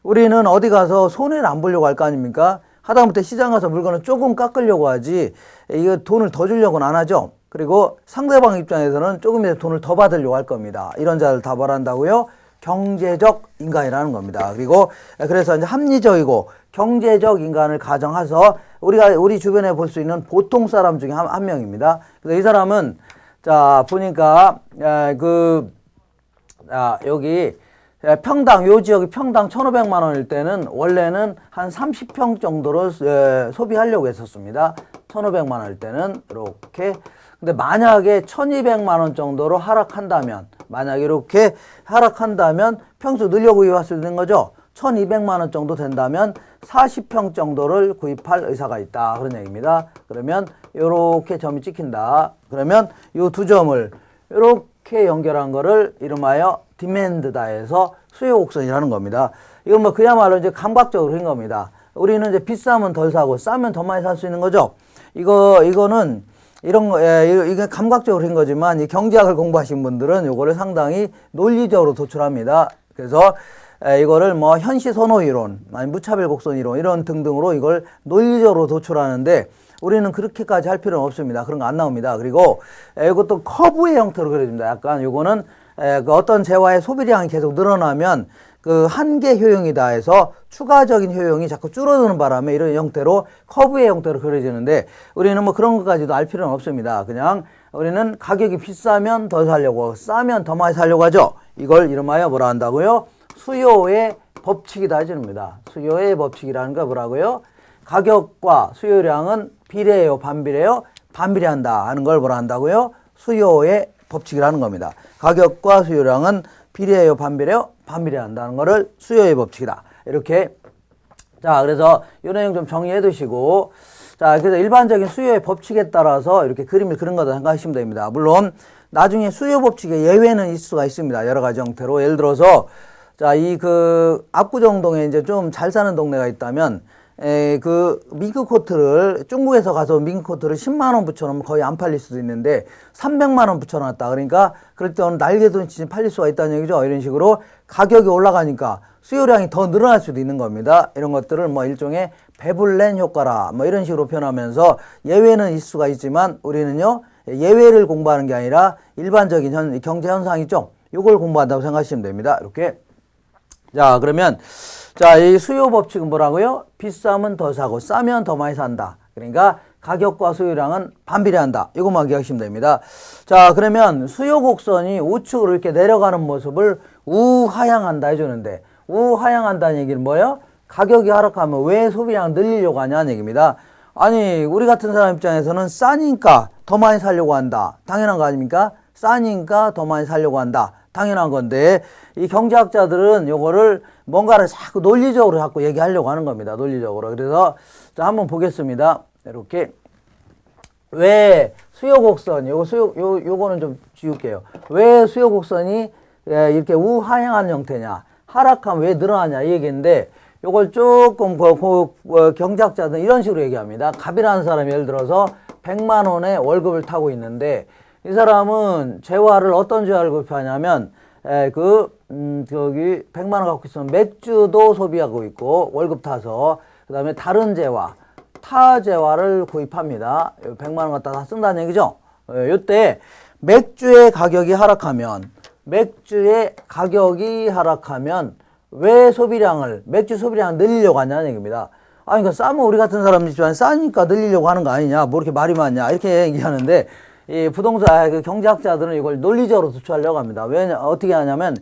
[SPEAKER 1] 우리는 어디 가서 손해를 안 보려고 할 거 아닙니까? 하다못해 시장 가서 물건을 조금 깎으려고 하지 이거 돈을 더 주려고는 안 하죠. 그리고 상대방 입장에서는 조금이라도 돈을 더 받으려고 할 겁니다. 이런 자를 다 말한다고요? 경제적 인간이라는 겁니다. 그리고 그래서 이제 합리적이고 경제적 인간을 가정해서 우리 주변에 볼 수 있는 보통 사람 중에 한 명입니다. 그래서 이 사람은 자 보니까 여기 평당, 요 지역이 평당 1,500만 원일 때는 원래는 한 30평 정도로 소비하려고 했었습니다. 1,500만 원일 때는 이렇게. 근데 만약에 1,200만 원 정도로 하락한다면, 만약에 이렇게 하락한다면 평수 늘려 구입할 수 있는 거죠. 1,200만 원 정도 된다면 40평 정도를 구입할 의사가 있다. 그런 얘기입니다. 그러면 이렇게 점이 찍힌다. 그러면 이 두 점을 이렇게 연결한 거를 이름하여 디맨드다 해서 수요 곡선이라는 겁니다. 이건 뭐 그야말로 이제 감각적으로 한 겁니다. 우리는 이제 비싸면 덜 사고 싸면 더 많이 살 수 있는 거죠. 이거는 이게 감각적으로 한 거지만 이 경제학을 공부하신 분들은 이거를 상당히 논리적으로 도출합니다. 그래서 이거를 뭐 현시 선호 이론, 무차별 곡선 이론 이런 등등으로 이걸 논리적으로 도출하는데 우리는 그렇게까지 할 필요는 없습니다. 그런 거 안 나옵니다. 그리고 이것도 커브의 형태로 그려집니다. 약간 요거는 그 어떤 재화의 소비량이 계속 늘어나면 그 한계 효용이다 해서 추가적인 효용이 자꾸 줄어드는 바람에 이런 형태로 커브의 형태로 그려지는데 우리는 뭐 그런 것까지도 알 필요는 없습니다. 그냥 우리는 가격이 비싸면 더 사려고, 싸면 더 많이 사려고 하죠. 이걸 이름하여 뭐라 한다고요? 수요의 법칙이다 해줍니다. 수요의 법칙이라는 거 뭐라고요? 가격과 수요량은 비례해요, 반비례해요? 반비례한다 하는 걸 뭐라 한다고요? 수요의 법칙이라는 겁니다. 가격과 수요량은 비례해요, 반비례해요? 반비례한다는 거를 수요의 법칙이다. 이렇게. 자, 그래서 이 내용 좀 정리해 두시고. 자, 그래서 일반적인 수요의 법칙에 따라서 이렇게 그림을 그린 거다 생각하시면 됩니다. 물론 나중에 수요 법칙에 예외는 있을 수가 있습니다. 여러 가지 형태로. 예를 들어서 자, 이 그 압구정동에 이제 좀 잘 사는 동네가 있다면 그 밍크 코트를 중국에서 가서 밍크 코트를 10만 원 붙여놓으면 거의 안 팔릴 수도 있는데 300만 원 붙여놨다. 그러니까 그럴 때는 날개돈치 팔릴 수가 있다는 얘기죠. 이런 식으로 가격이 올라가니까 수요량이 더 늘어날 수도 있는 겁니다. 이런 것들을 뭐 일종의 베블렌 효과라 뭐 이런 식으로 표현하면서 예외는 있을 수가 있지만 우리는요 예외를 공부하는 게 아니라 일반적인 경제 현상이죠. 이걸 공부한다고 생각하시면 됩니다. 이렇게. 자, 그러면 자, 이 수요 법칙은 뭐라고요? 비싸면 더 사고 싸면 더 많이 산다. 그러니까 가격과 수요량은 반비례한다. 이것만 기억하시면 됩니다. 자, 그러면 수요 곡선이 우측으로 이렇게 내려가는 모습을 우하향한다 해주는데 우하향한다는 얘기는 뭐예요? 가격이 하락하면 왜 소비량 늘리려고 하냐는 얘기입니다. 아니, 우리 같은 사람 입장에서는 싸니까 더 많이 사려고 한다. 당연한 거 아닙니까? 싸니까 더 많이 사려고 한다. 당연한 건데 이 경제학자들은 요거를 뭔가를 자꾸 논리적으로 자꾸 얘기하려고 하는 겁니다. 논리적으로. 그래서 자, 한번 보겠습니다. 이렇게 왜 수요 곡선 요거는 좀 지울게요. 왜 수요 곡선이 이렇게 우하향하는 형태냐? 하락하면 왜 늘어나냐 이 얘기인데 요걸 조금 경제학자들은 이런 식으로 얘기합니다. 갑이라는 사람이 예를 들어서 100만 원의 월급을 타고 있는데 이 사람은 재화를 어떤 재화를 구입하냐면 저기 100만 원 갖고 있으면 맥주도 소비하고 있고 월급 타서 그다음에 다른 재화, 타 재화를 구입합니다. 100만 원 갖다 다 쓴다는 얘기죠. 이때 맥주의 가격이 하락하면 왜 맥주 소비량을 늘리려고 하냐는 얘기입니다. 아니, 그러니까 싸면 우리 같은 사람 있지만 싸니까 늘리려고 하는 거 아니냐, 뭐 이렇게 말이 많냐, 이렇게 얘기하는데, 이 부동산, 경제학자들은 이걸 논리적으로 도출하려고 합니다. 어떻게 하냐면,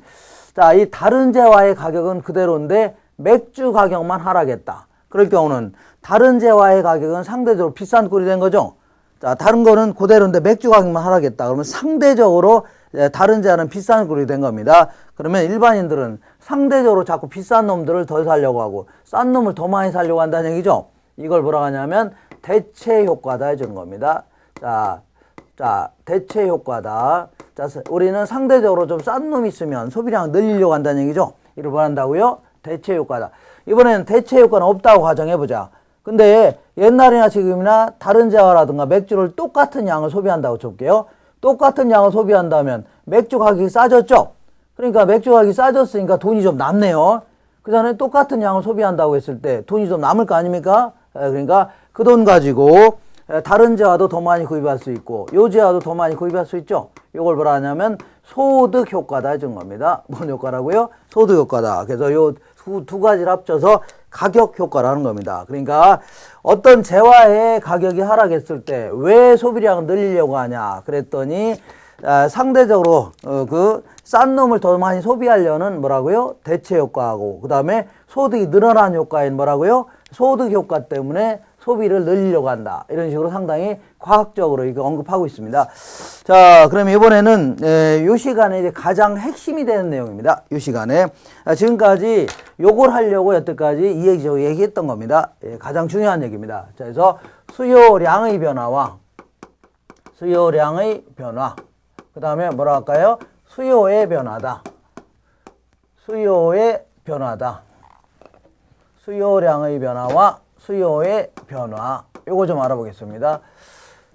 [SPEAKER 1] 자, 이 다른 재화의 가격은 그대로인데, 맥주 가격만 하락했다. 그럴 경우는, 다른 재화의 가격은 상대적으로 비싼 꼴이 된 거죠. 자, 다른 거는 그대로인데 맥주 가격만 하락했다. 그러면 상대적으로 다른 재화는 비싼 꼴이 된 겁니다. 그러면 일반인들은 상대적으로 자꾸 비싼 놈들을 더 사려고 하고 싼 놈을 더 많이 사려고 한다는 얘기죠. 이걸 뭐라고 하냐면 대체 효과다 해주는 겁니다. 자, 대체 효과다. 자, 우리는 상대적으로 좀 싼 놈이 있으면 소비량 늘리려고 한다는 얘기죠. 이걸 뭐 한다고요? 대체 효과다. 이번에는 대체 효과는 없다고 가정해보자. 근데 옛날이나 지금이나 다른 재화라든가 맥주를 똑같은 양을 소비한다고 쳐볼게요. 똑같은 양을 소비한다면 맥주 가격이 싸졌죠? 그러니까 맥주 가격이 싸졌으니까 돈이 좀 남네요. 그 전에 똑같은 양을 소비한다고 했을 때 돈이 좀 남을 거 아닙니까? 그러니까 그 돈 가지고 다른 재화도 더 많이 구입할 수 있고 요 재화도 더 많이 구입할 수 있죠. 이걸 뭐라 하냐면 소득 효과다 해준 겁니다. 뭔 효과라고요? 소득 효과다. 그래서 요 두 가지를 합쳐서 가격 효과라는 겁니다. 그러니까 어떤 재화의 가격이 하락했을 때 왜 소비량을 늘리려고 하냐 그랬더니 상대적으로 그 싼 놈을 더 많이 소비하려는 뭐라고요? 대체 효과하고 그 다음에 소득이 늘어난 효과인 뭐라고요? 소득 효과 때문에 소비를 늘리려고 한다. 이런 식으로 상당히 과학적으로 이거 언급하고 있습니다. 자, 그러면 이번에는 이 시간에 이제 가장 핵심이 되는 내용입니다. 이 시간에 지금까지 요걸 하려고 여태까지 이 얘기 저 얘기했던 겁니다. 가장 중요한 얘기입니다. 자, 그래서 수요량의 변화, 그 다음에 뭐라 할까요? 수요의 변화다. 수요량의 변화와 수요의 변화. 요거 좀 알아보겠습니다.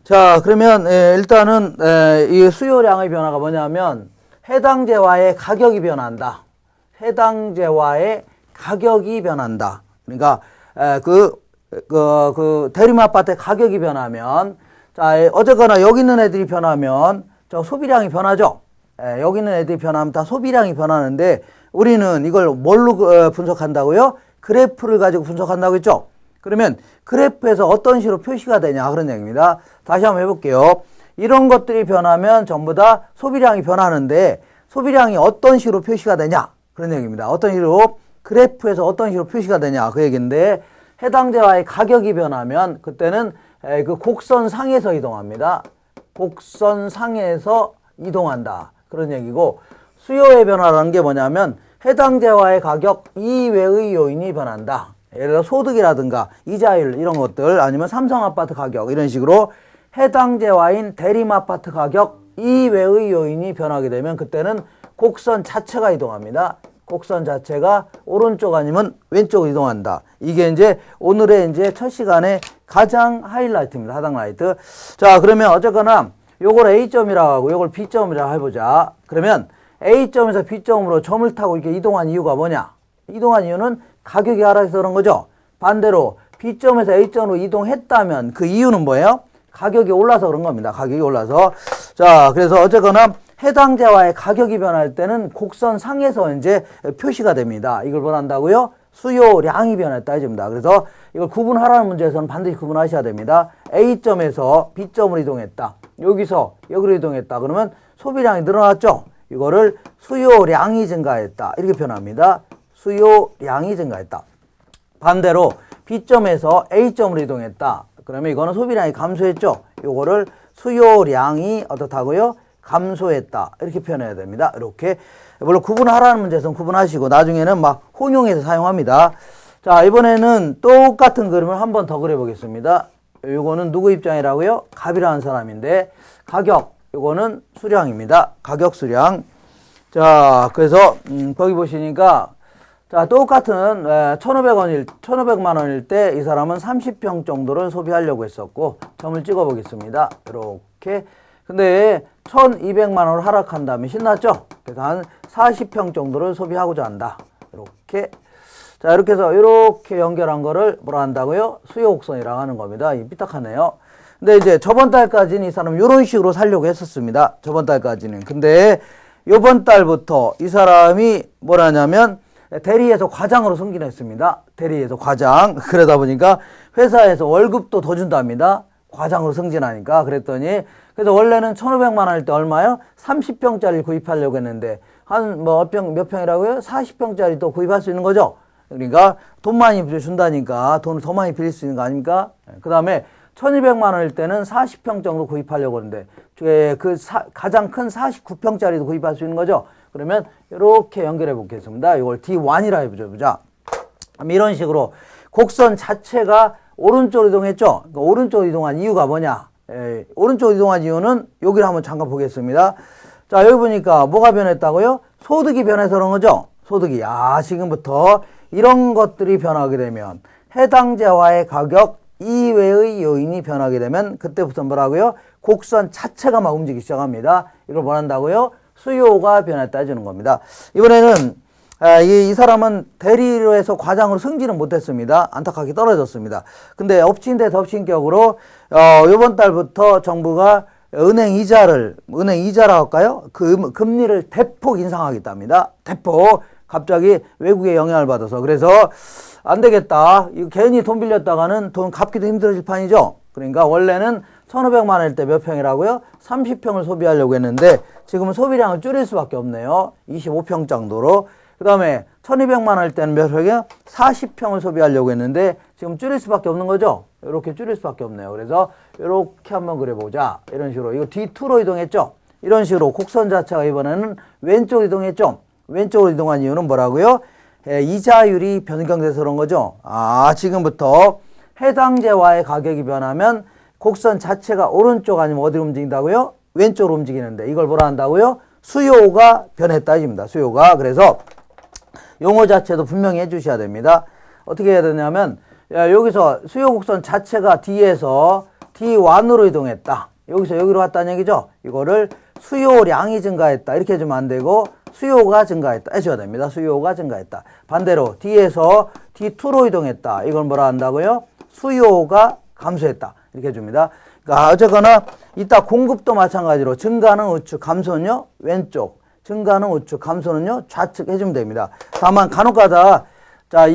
[SPEAKER 1] 자, 그러면 일단은 이 수요량의 변화가 뭐냐면 해당 재화의 가격이 변한다. 그러니까 그 대리마파트의 가격이 변하면, 자, 어쨌거나 여기 있는 애들이 변하면 저 소비량이 변하죠. 여기 있는 애들이 변하면 다 소비량이 변하는데 우리는 이걸 뭘로 분석한다고요? 그래프를 가지고 분석한다고 했죠. 그러면 그래프에서 어떤 식으로 표시가 되냐 그런 얘기입니다. 다시 한번 해볼게요. 이런 것들이 변하면 전부 다 소비량이 변하는데 소비량이 어떤 식으로 표시가 되냐 그런 얘기입니다. 어떤 식으로 그래프에서 어떤 식으로 표시가 되냐 그 얘기인데 해당제와의 가격이 변하면 그때는 그 곡선상에서 이동합니다. 곡선상에서 이동한다 그런 얘기고 수요의 변화라는 게 뭐냐면 해당제와의 가격 이외의 요인이 변한다. 예를 들어 소득이라든가 이자율 이런 것들 아니면 삼성아파트 가격 이런 식으로 해당제와인 대림아파트 가격 이외의 요인이 변하게 되면 그때는 곡선 자체가 이동합니다. 곡선 자체가 오른쪽 아니면 왼쪽으로 이동한다. 이게 이제 오늘의 이제 첫 시간의 가장 하이라이트입니다. 하이라이트. 자, 그러면 어쨌거나 요걸 A점이라고 하고 요걸 B점이라고 해보자. 그러면 A점에서 B점으로 점을 타고 이렇게 이동한 이유가 뭐냐? 이동한 이유는 가격이 하락해서 그런 거죠. 반대로 B점에서 A점으로 이동했다면 그 이유는 뭐예요? 가격이 올라서 그런 겁니다. 가격이 올라서. 자, 그래서 어쨌거나 해당제와의 가격이 변할 때는 곡선상에서 이제 표시가 됩니다. 이걸 뭘 한다고요? 수요량이 변했다 해줍니다. 그래서 이걸 구분하라는 문제에서는 반드시 구분하셔야 됩니다. A점에서 B점으로 이동했다. 여기서 여기로 이동했다. 그러면 소비량이 늘어났죠? 이거를 수요량이 증가했다. 이렇게 표현합니다. 수요량이 증가했다. 반대로 B점에서 A점으로 이동했다. 그러면 이거는 소비량이 감소했죠. 이거를 수요량이 어떻다고요? 감소했다. 이렇게 표현해야 됩니다. 이렇게. 물론 구분하라는 문제에서는 구분하시고 나중에는 막 혼용해서 사용합니다. 자, 이번에는 똑같은 그림을 한 번 더 그려보겠습니다. 이거는 누구 입장이라고요? 갑이라는 사람인데 가격, 이거는 수량입니다. 가격 수량. 자, 그래서 거기 보시니까 자, 똑같은 1,500만 원일 때 이 사람은 30평 정도를 소비하려고 했었고 점을 찍어 보겠습니다. 이렇게. 근데 1,200만 원을 하락한다면 신났죠? 그래서 한 40평 정도를 소비하고자 한다. 이렇게. 자, 이렇게 해서 이렇게 연결한 거를 뭐라 한다고요? 수요 곡선이라고 하는 겁니다. 이 삐딱하네요. 근데 이제 저번 달까지는 이 사람은 이런 식으로 살려고 했었습니다. 저번 달까지는. 근데 요번 달부터 이 사람이 뭐라냐면 대리에서 과장으로 승진했습니다. 대리에서 과장. 그러다 보니까 회사에서 월급도 더 준답니다. 과장으로 승진하니까. 그랬더니 그래서 원래는 1,500만 원일 때 얼마요? 30평짜리 구입하려고 했는데 한 몇 평이라고요? 40평짜리 또 구입할 수 있는 거죠. 그러니까 돈 많이 준다니까 돈을 더 많이 빌릴 수 있는 거 아닙니까? 그 다음에 1,200만 원일 때는 40평 정도 구입하려고 하는데 가장 큰 49평짜리도 구입할 수 있는 거죠. 그러면 이렇게 연결해 보겠습니다. 이걸 D1이라 해보자. 이런 식으로 곡선 자체가 오른쪽으로 이동했죠. 그러니까 오른쪽으로 이동한 이유가 뭐냐? 오른쪽으로 이동한 이유는 여기를 한번 잠깐 보겠습니다. 자, 여기 보니까 뭐가 변했다고요? 소득이 변해서 그런 거죠. 소득이. 지금부터 이런 것들이 변하게 되면 해당제와의 가격 이외의 요인이 변하게 되면 그때부터 뭐라고요? 곡선 자체가 막 움직이기 시작합니다. 이걸 뭐 한다고요? 수요가 변했다 해주는 겁니다. 이번에는 이 사람은 대리로 해서 과장으로 승진은 못했습니다. 안타깝게 떨어졌습니다. 근데 엎친 데 덮친 격으로 이번 달부터 정부가 은행 이자라고 할까요? 금리를 대폭 인상하겠답니다. 대폭. 갑자기 외국의 영향을 받아서. 그래서 안 되겠다. 이거 괜히 돈 빌렸다가는 돈 갚기도 힘들어질 판이죠. 그러니까 원래는 1,500만 원일 때 몇 평이라고요? 30평을 소비하려고 했는데 지금은 소비량을 줄일 수밖에 없네요. 25평 정도로. 그 다음에 1,200만 원일 때는 몇 평이요? 40평을 소비하려고 했는데 지금 줄일 수밖에 없는 거죠. 이렇게 줄일 수밖에 없네요. 그래서 이렇게 한번 그려보자. 이런 식으로. 이거 D2로 이동했죠. 이런 식으로 곡선 자체가 이번에는 왼쪽으로 이동했죠. 왼쪽으로 이동한 이유는 뭐라고요? 이자율이 변경돼서 그런 거죠. 지금부터 해당제와의 가격이 변하면 곡선 자체가 오른쪽 아니면 어디로 움직인다고요? 왼쪽으로 움직이는데 이걸 뭐라 한다고요? 수요가 변했다 입니다. 수요가. 그래서 용어 자체도 분명히 해주셔야 됩니다. 어떻게 해야 되냐면 여기서 수요 곡선 자체가 D에서 D1으로 이동했다. 여기서 여기로 왔다는 얘기죠. 이거를 수요량이 증가했다. 이렇게 해주면 안 되고 수요가 증가했다 해줘야 됩니다. 수요가 증가했다. 반대로 D에서 D2로 이동했다. 이걸 뭐라 한다고요? 수요가 감소했다. 이렇게 해줍니다. 그러니까 어쨌거나 이따 공급도 마찬가지로 증가는 우측, 감소는요 왼쪽. 증가는 우측, 감소는요 좌측 해주면 됩니다. 다만 간혹가다 자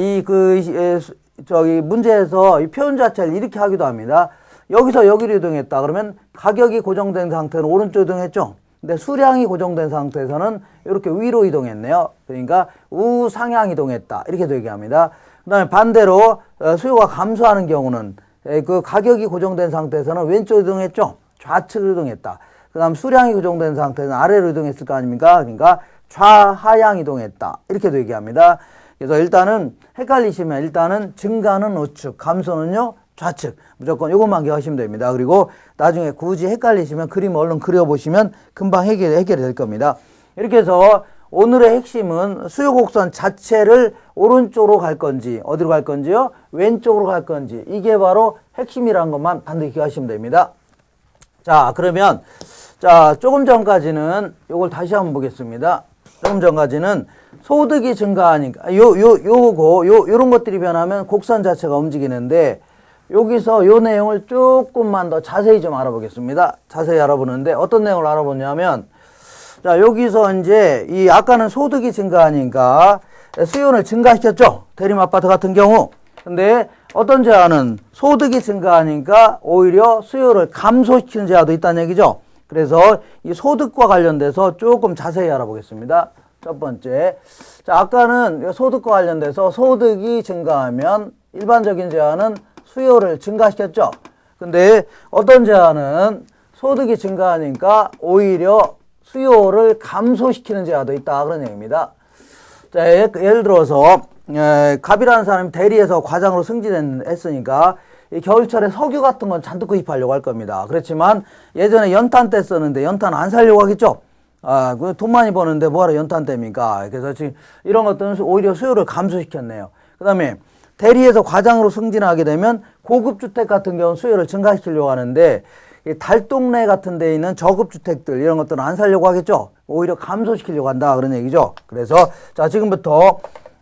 [SPEAKER 1] 저기 문제에서 이 표현 자체를 이렇게 하기도 합니다. 여기서 여기로 이동했다 그러면 가격이 고정된 상태는 오른쪽 이동했죠. 근데 수량이 고정된 상태에서는 이렇게 위로 이동했네요. 그러니까 우상향 이동했다 이렇게도 얘기합니다. 그 다음에 반대로 수요가 감소하는 경우는 그 가격이 고정된 상태에서는 왼쪽 이동했죠. 좌측으로 이동했다. 그 다음 수량이 고정된 상태에서는 아래로 이동했을 거 아닙니까? 그러니까 좌하향 이동했다 이렇게도 얘기합니다. 그래서 일단은 헷갈리시면 일단은 증가는 우측, 감소는요 좌측. 무조건 이것만 기억하시면 됩니다. 그리고 나중에 굳이 헷갈리시면 그림 얼른 그려보시면 금방 해결이 될 겁니다. 이렇게 해서 오늘의 핵심은 수요 곡선 자체를 오른쪽으로 갈 건지 어디로 갈 건지요? 왼쪽으로 갈 건지 이게 바로 핵심이라는 것만 반드시 기억하시면 됩니다. 자 그러면 자 조금 전까지는 이걸 다시 한번 보겠습니다. 조금 전까지는 소득이 증가하니까 요런 것들이 변하면 곡선 자체가 움직이는데 여기서 요 내용을 조금만 더 자세히 좀 알아보겠습니다. 자세히 알아보는데 어떤 내용을 알아보냐면 자 여기서 이제 이 아까는 소득이 증가하니까 수요를 증가시켰죠. 대림 아파트 같은 경우. 근데 어떤 제한은 소득이 증가하니까 오히려 수요를 감소시키는 제한도 있다는 얘기죠. 그래서 이 소득과 관련돼서 조금 자세히 알아보겠습니다. 첫 번째. 자, 아까는 소득과 관련돼서 소득이 증가하면 일반적인 제한은 수요를 증가시켰죠. 근데 어떤 제한은 소득이 증가하니까 오히려 수요를 감소시키는 제한도 있다. 그런 얘기입니다. 자, 예를 들어서, 갑이라는 사람이 대리에서 과장으로 승진했으니까 이 겨울철에 석유 같은 건 잔뜩 구입하려고 할 겁니다. 그렇지만 예전에 연탄 때 썼는데 연탄 안 살려고 하겠죠? 돈 많이 버는데 뭐하러 연탄 때입니까? 그래서 지금 이런 것들은 오히려 수요를 감소시켰네요. 그 다음에 대리에서 과장으로 승진하게 되면 고급 주택 같은 경우는 수요를 증가시키려고 하는데 이 달동네 같은 데 있는 저급 주택들 이런 것들은 안 살려고 하겠죠? 오히려 감소시키려고 한다 그런 얘기죠. 그래서 자 지금부터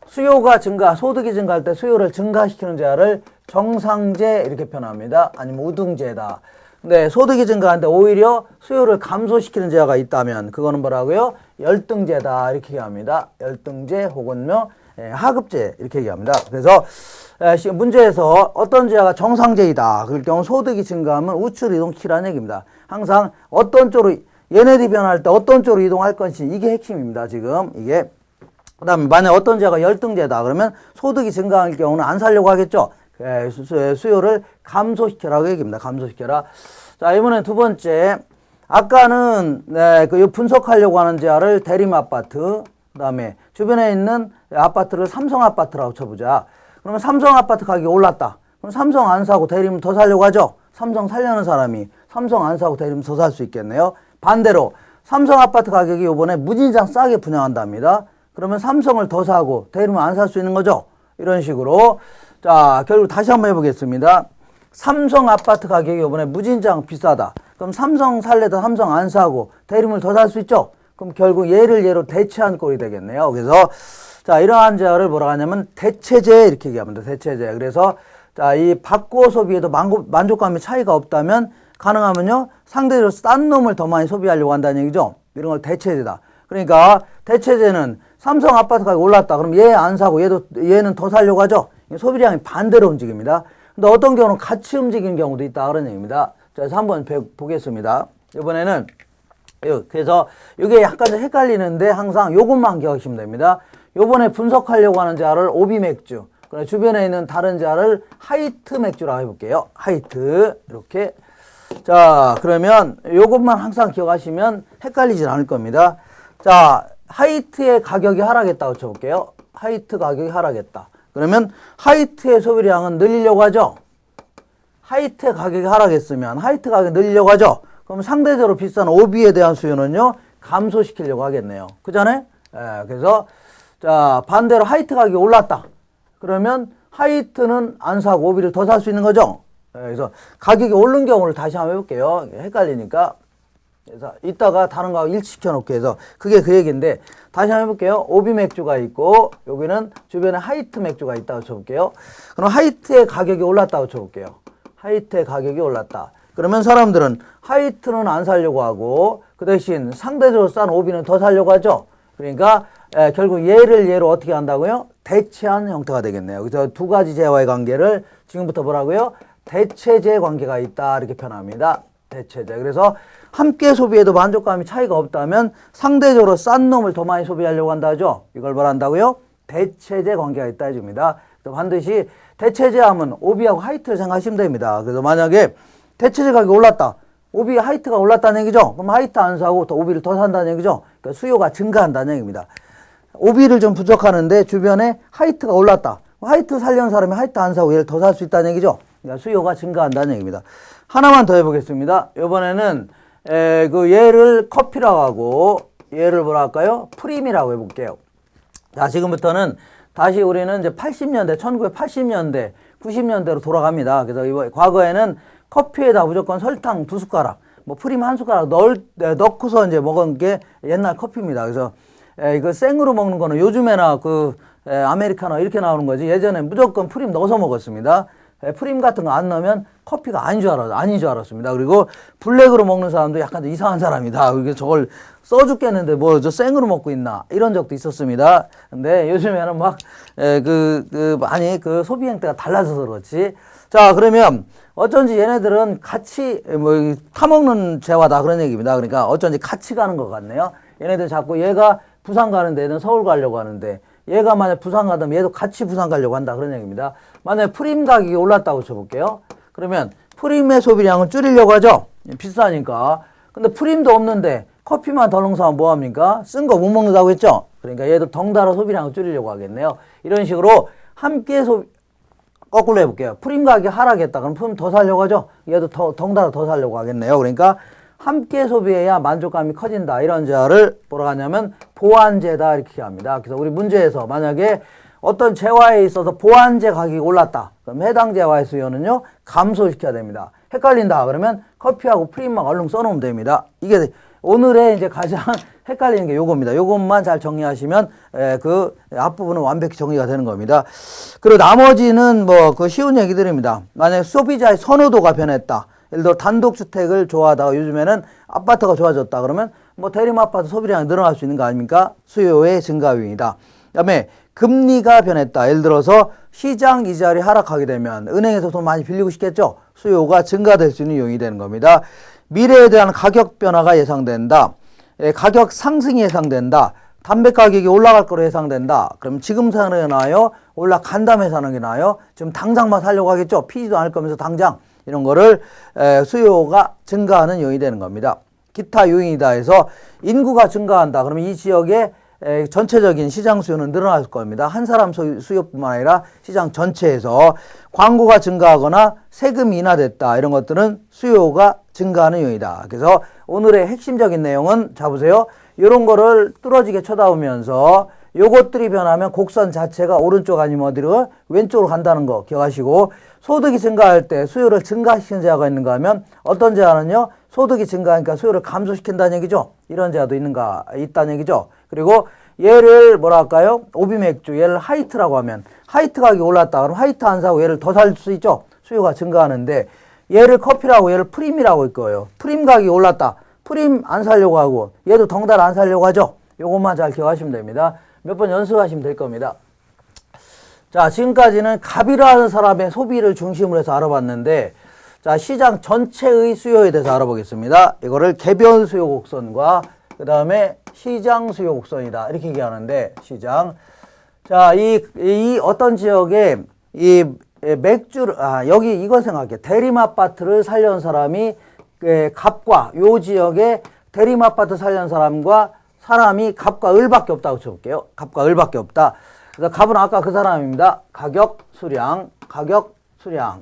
[SPEAKER 1] 수요가 증가, 소득이 증가할 때 수요를 증가시키는 제한을 정상제 이렇게 표현합니다. 아니면 우등제다. 근데 소득이 증가하는데 오히려 수요를 감소시키는 제한가 있다면 그거는 뭐라고요? 열등제다 이렇게 얘기합니다. 열등제 혹은요 하급제 이렇게 얘기합니다. 그래서 문제에서 어떤 제한가 정상제이다. 그럴 경우 소득이 증가하면 우측으로 이동시키라는 얘기입니다. 항상 어떤 쪽으로 얘네들이 변할 때 어떤 쪽으로 이동할 건지 이게 핵심입니다. 지금 이게 그 다음에 만약 어떤 제가 열등제다 그러면 소득이 증가할 경우는 안 살려고 하겠죠. 수요를 감소시켜라고 얘기합니다. 감소시켜라. 자 이번엔 두 번째 아까는 그 분석하려고 하는 제한을 대림 아파트 그 다음에 주변에 있는 아파트를 삼성 아파트라고 쳐보자. 그러면 삼성 아파트 가격이 올랐다. 그럼 삼성 안 사고 대림을 더 사려고 하죠. 삼성 살려는 사람이 삼성 안 사고 대림을 더 살 수 있겠네요. 반대로 삼성 아파트 가격이 이번에 무진장 싸게 분양한답니다. 그러면 삼성을 더 사고 대림을 안 살 수 있는 거죠. 이런 식으로 자 결국 다시 한번 해보겠습니다. 삼성 아파트 가격이 이번에 무진장 비싸다. 그럼 삼성 살래도 삼성 안 사고 대림을 더 살 수 있죠. 그럼 결국 얘를 얘로 대체한 꼴이 되겠네요. 그래서 자 이러한 제어를 뭐라고 하냐면 대체제 이렇게 얘기합니다. 대체제. 그래서 자 이 바꾸어 소비에도 만족감의 차이가 없다면 가능하면요 상대적으로 싼 놈을 더 많이 소비하려고 한다는 얘기죠. 이런 걸 대체제다. 그러니까 대체제는 삼성 아파트 가격이 올랐다. 그럼 얘 안 사고 얘는 더 살려고 하죠. 소비량이 반대로 움직입니다. 근데 어떤 경우는 같이 움직이는 경우도 있다. 그런 얘기입니다. 자, 그래서 한번 보겠습니다. 이번에는 그래서 이게 약간 헷갈리는데 항상 요것만 기억하시면 됩니다. 요번에 분석하려고 하는 자를 오비 맥주. 주변에 있는 다른 자를 하이트 맥주라고 해볼게요. 하이트. 이렇게. 자, 그러면 요것만 항상 기억하시면 헷갈리진 않을 겁니다. 자, 하이트의 가격이 하락했다고 쳐볼게요. 하이트 가격이 하락했다. 그러면 하이트의 소비량은 늘리려고 하죠. 하이트의 가격이 하락했으면 하이트 가격이 늘리려고 하죠. 그럼 상대적으로 비싼 오비에 대한 수요는요 감소시키려고 하겠네요. 그잖아요? 그래서 자 반대로 하이트 가격이 올랐다. 그러면 하이트는 안 사고 오비를 더 살 수 있는 거죠. 그래서 가격이 오른 경우를 다시 한번 해볼게요. 헷갈리니까 그래서 이따가 다른 거하고 일치시켜 놓고 해서 그게 그 얘기인데 다시 한번 해볼게요. 오비 맥주가 있고 여기는 주변에 하이트 맥주가 있다고 쳐볼게요. 그럼 하이트의 가격이 올랐다고 쳐볼게요. 하이트의 가격이 올랐다. 그러면 사람들은 하이트는 안 사려고 하고 그 대신 상대적으로 싼 오비는 더 사려고 하죠. 그러니까 결국 얘를 얘로 어떻게 한다고요? 대체한 형태가 되겠네요. 그래서 두 가지 재와의 관계를 지금부터 뭐라고요? 대체재 관계가 있다 이렇게 표현합니다. 대체재. 그래서 함께 소비해도 만족감이 차이가 없다면 상대적으로 싼 놈을 더 많이 소비하려고 한다죠. 이걸 뭘 한다고요? 대체재 관계가 있다 해줍니다. 그래서 반드시 대체재 하면 오비하고 하이트를 생각하시면 됩니다. 그래서 만약에 대체재 가격이 올랐다. 오비 하이트가 올랐다는 얘기죠. 그럼 하이트 안 사고 또 오비를 더 산다는 얘기죠. 그러니까 수요가 증가한다는 얘기입니다. 오비를 좀 부족하는데 주변에 하이트가 올랐다. 하이트 살려는 사람이 하이트 안 사고 얘를 더 살 수 있다는 얘기죠. 그러니까 수요가 증가한다는 얘기입니다. 하나만 더 해보겠습니다. 이번에는 그 얘를 커피라고 하고 얘를 뭐라 할까요? 프림이라고 해볼게요. 자, 지금부터는 다시 우리는 이제 80년대, 1980년대, 90년대로 돌아갑니다. 그래서 이번 과거에는 커피에다 무조건 설탕 2숟가락, 뭐 프림 1숟가락 넣고서 이제 먹은 게 옛날 커피입니다. 그래서 이거 생으로 먹는 거는 요즘에나 그 아메리카노 이렇게 나오는 거지. 예전에 무조건 프림 넣어서 먹었습니다. 프림 같은 거 안 넣으면 커피가 아닌 줄 알았습니다. 그리고 블랙으로 먹는 사람도 약간 좀 이상한 사람이다. 이게 저걸 써 죽겠는데 뭐 저 생으로 먹고 있나 이런 적도 있었습니다. 근데 요즘에는 막 많이 그 소비 행태가 달라져서 그렇지. 자, 그러면 어쩐지 얘네들은 같이 뭐 타먹는 재화다 그런 얘기입니다. 그러니까 어쩐지 같이 가는 것 같네요. 얘네들 자꾸 얘가 부산 가는데 얘는 서울 가려고 하는데 얘가 만약 부산 가면 얘도 같이 부산 가려고 한다 그런 얘기입니다. 만약에 프림 가격이 올랐다고 쳐볼게요. 그러면 프림의 소비량을 줄이려고 하죠. 비싸니까. 근데 프림도 없는데 커피만 더 넣어서 뭐합니까? 쓴 거 못 먹는다고 했죠. 그러니까 얘도 덩달아 소비량을 줄이려고 하겠네요. 이런 식으로 함께 거꾸로 해볼게요. 프림 가격이 하락했다. 그럼 프림 더 사려고 하죠. 얘도 덩달아 더 사려고 하겠네요. 그러니까 함께 소비해야 만족감이 커진다. 이런 재화를 뭐라 하냐면 보완재다 이렇게 합니다. 그래서 우리 문제에서 만약에 어떤 재화에 있어서 보완재 가격이 올랐다. 그럼 해당 재화의 수요는요 감소시켜야 됩니다. 헷갈린다 그러면 커피하고 프림만 얼른 써놓으면 됩니다. 이게 오늘의 이제 가장 헷갈리는 게 요겁니다. 요것만 잘 정리하시면 그 앞부분은 완벽히 정리가 되는 겁니다. 그리고 나머지는 뭐 그 쉬운 얘기들입니다. 만약에 소비자의 선호도가 변했다. 예를 들어 단독주택을 좋아하다가 요즘에는 아파트가 좋아졌다 그러면 뭐 대림아파트 소비량이 늘어날 수 있는 거 아닙니까? 수요의 증가 요인이다. 그다음에 금리가 변했다. 예를 들어서 시장 이자율이 하락하게 되면 은행에서 돈 많이 빌리고 싶겠죠. 수요가 증가될 수 있는 요인이 되는 겁니다. 미래에 대한 가격 변화가 예상된다. 가격 상승이 예상된다. 담배 가격이 올라갈 거로 예상된다. 그럼 지금 사는 게 나아요? 올라간 다음에 사는 게 나아요? 지금 당장만 살려고 하겠죠. 피지도 않을 거면서 당장 이런 거를 수요가 증가하는 요인이 되는 겁니다. 기타 요인이다 해서 인구가 증가한다. 그러면 이 지역에 전체적인 시장 수요는 늘어날 겁니다. 한 사람 수요뿐만 아니라 시장 전체에서 광고가 증가하거나 세금이 인하됐다. 이런 것들은 수요가 증가하는 요인이다. 그래서 오늘의 핵심적인 내용은 자 보세요. 이런 거를 뚫어지게 쳐다보면서 요것들이 변하면 곡선 자체가 오른쪽 아니면 어디로 왼쪽으로 간다는 거 기억하시고 소득이 증가할 때 수요를 증가시키는 재화가 있는가 하면 어떤 재화는요. 소득이 증가하니까 수요를 감소시킨다는 얘기죠. 이런 재화도 있다는 얘기죠. 그리고 얘를 뭐라 할까요? 오비맥주 얘를 하이트라고 하면 하이트 가격이 올랐다. 그럼 하이트 안 사고 얘를 더 살 수 있죠. 수요가 증가하는데 얘를 커피라고 얘를 프림이라고 할 거예요. 프림 가격이 올랐다. 프림 안 사려고 하고 얘도 덩달아 안 사려고 하죠. 요것만 잘 기억하시면 됩니다. 몇 번 연습하시면 될 겁니다. 자, 지금까지는 갑이라는 사람의 소비를 중심으로 해서 알아봤는데 자, 시장 전체의 수요에 대해서 알아보겠습니다. 이거를 개별 수요 곡선과 그 다음에 시장 수요 곡선이다. 이렇게 얘기하는데 시장. 자, 이 어떤 지역에 이 맥주를 여기 이거 생각해. 대림아파트를 살려는 사람이 갑과 요 지역에 대림아파트 살려는 사람과 사람이 갑과 을밖에 없다고 쳐볼게요. 갑과 을밖에 없다. 그래서 갑은 아까 그 사람입니다. 가격, 수량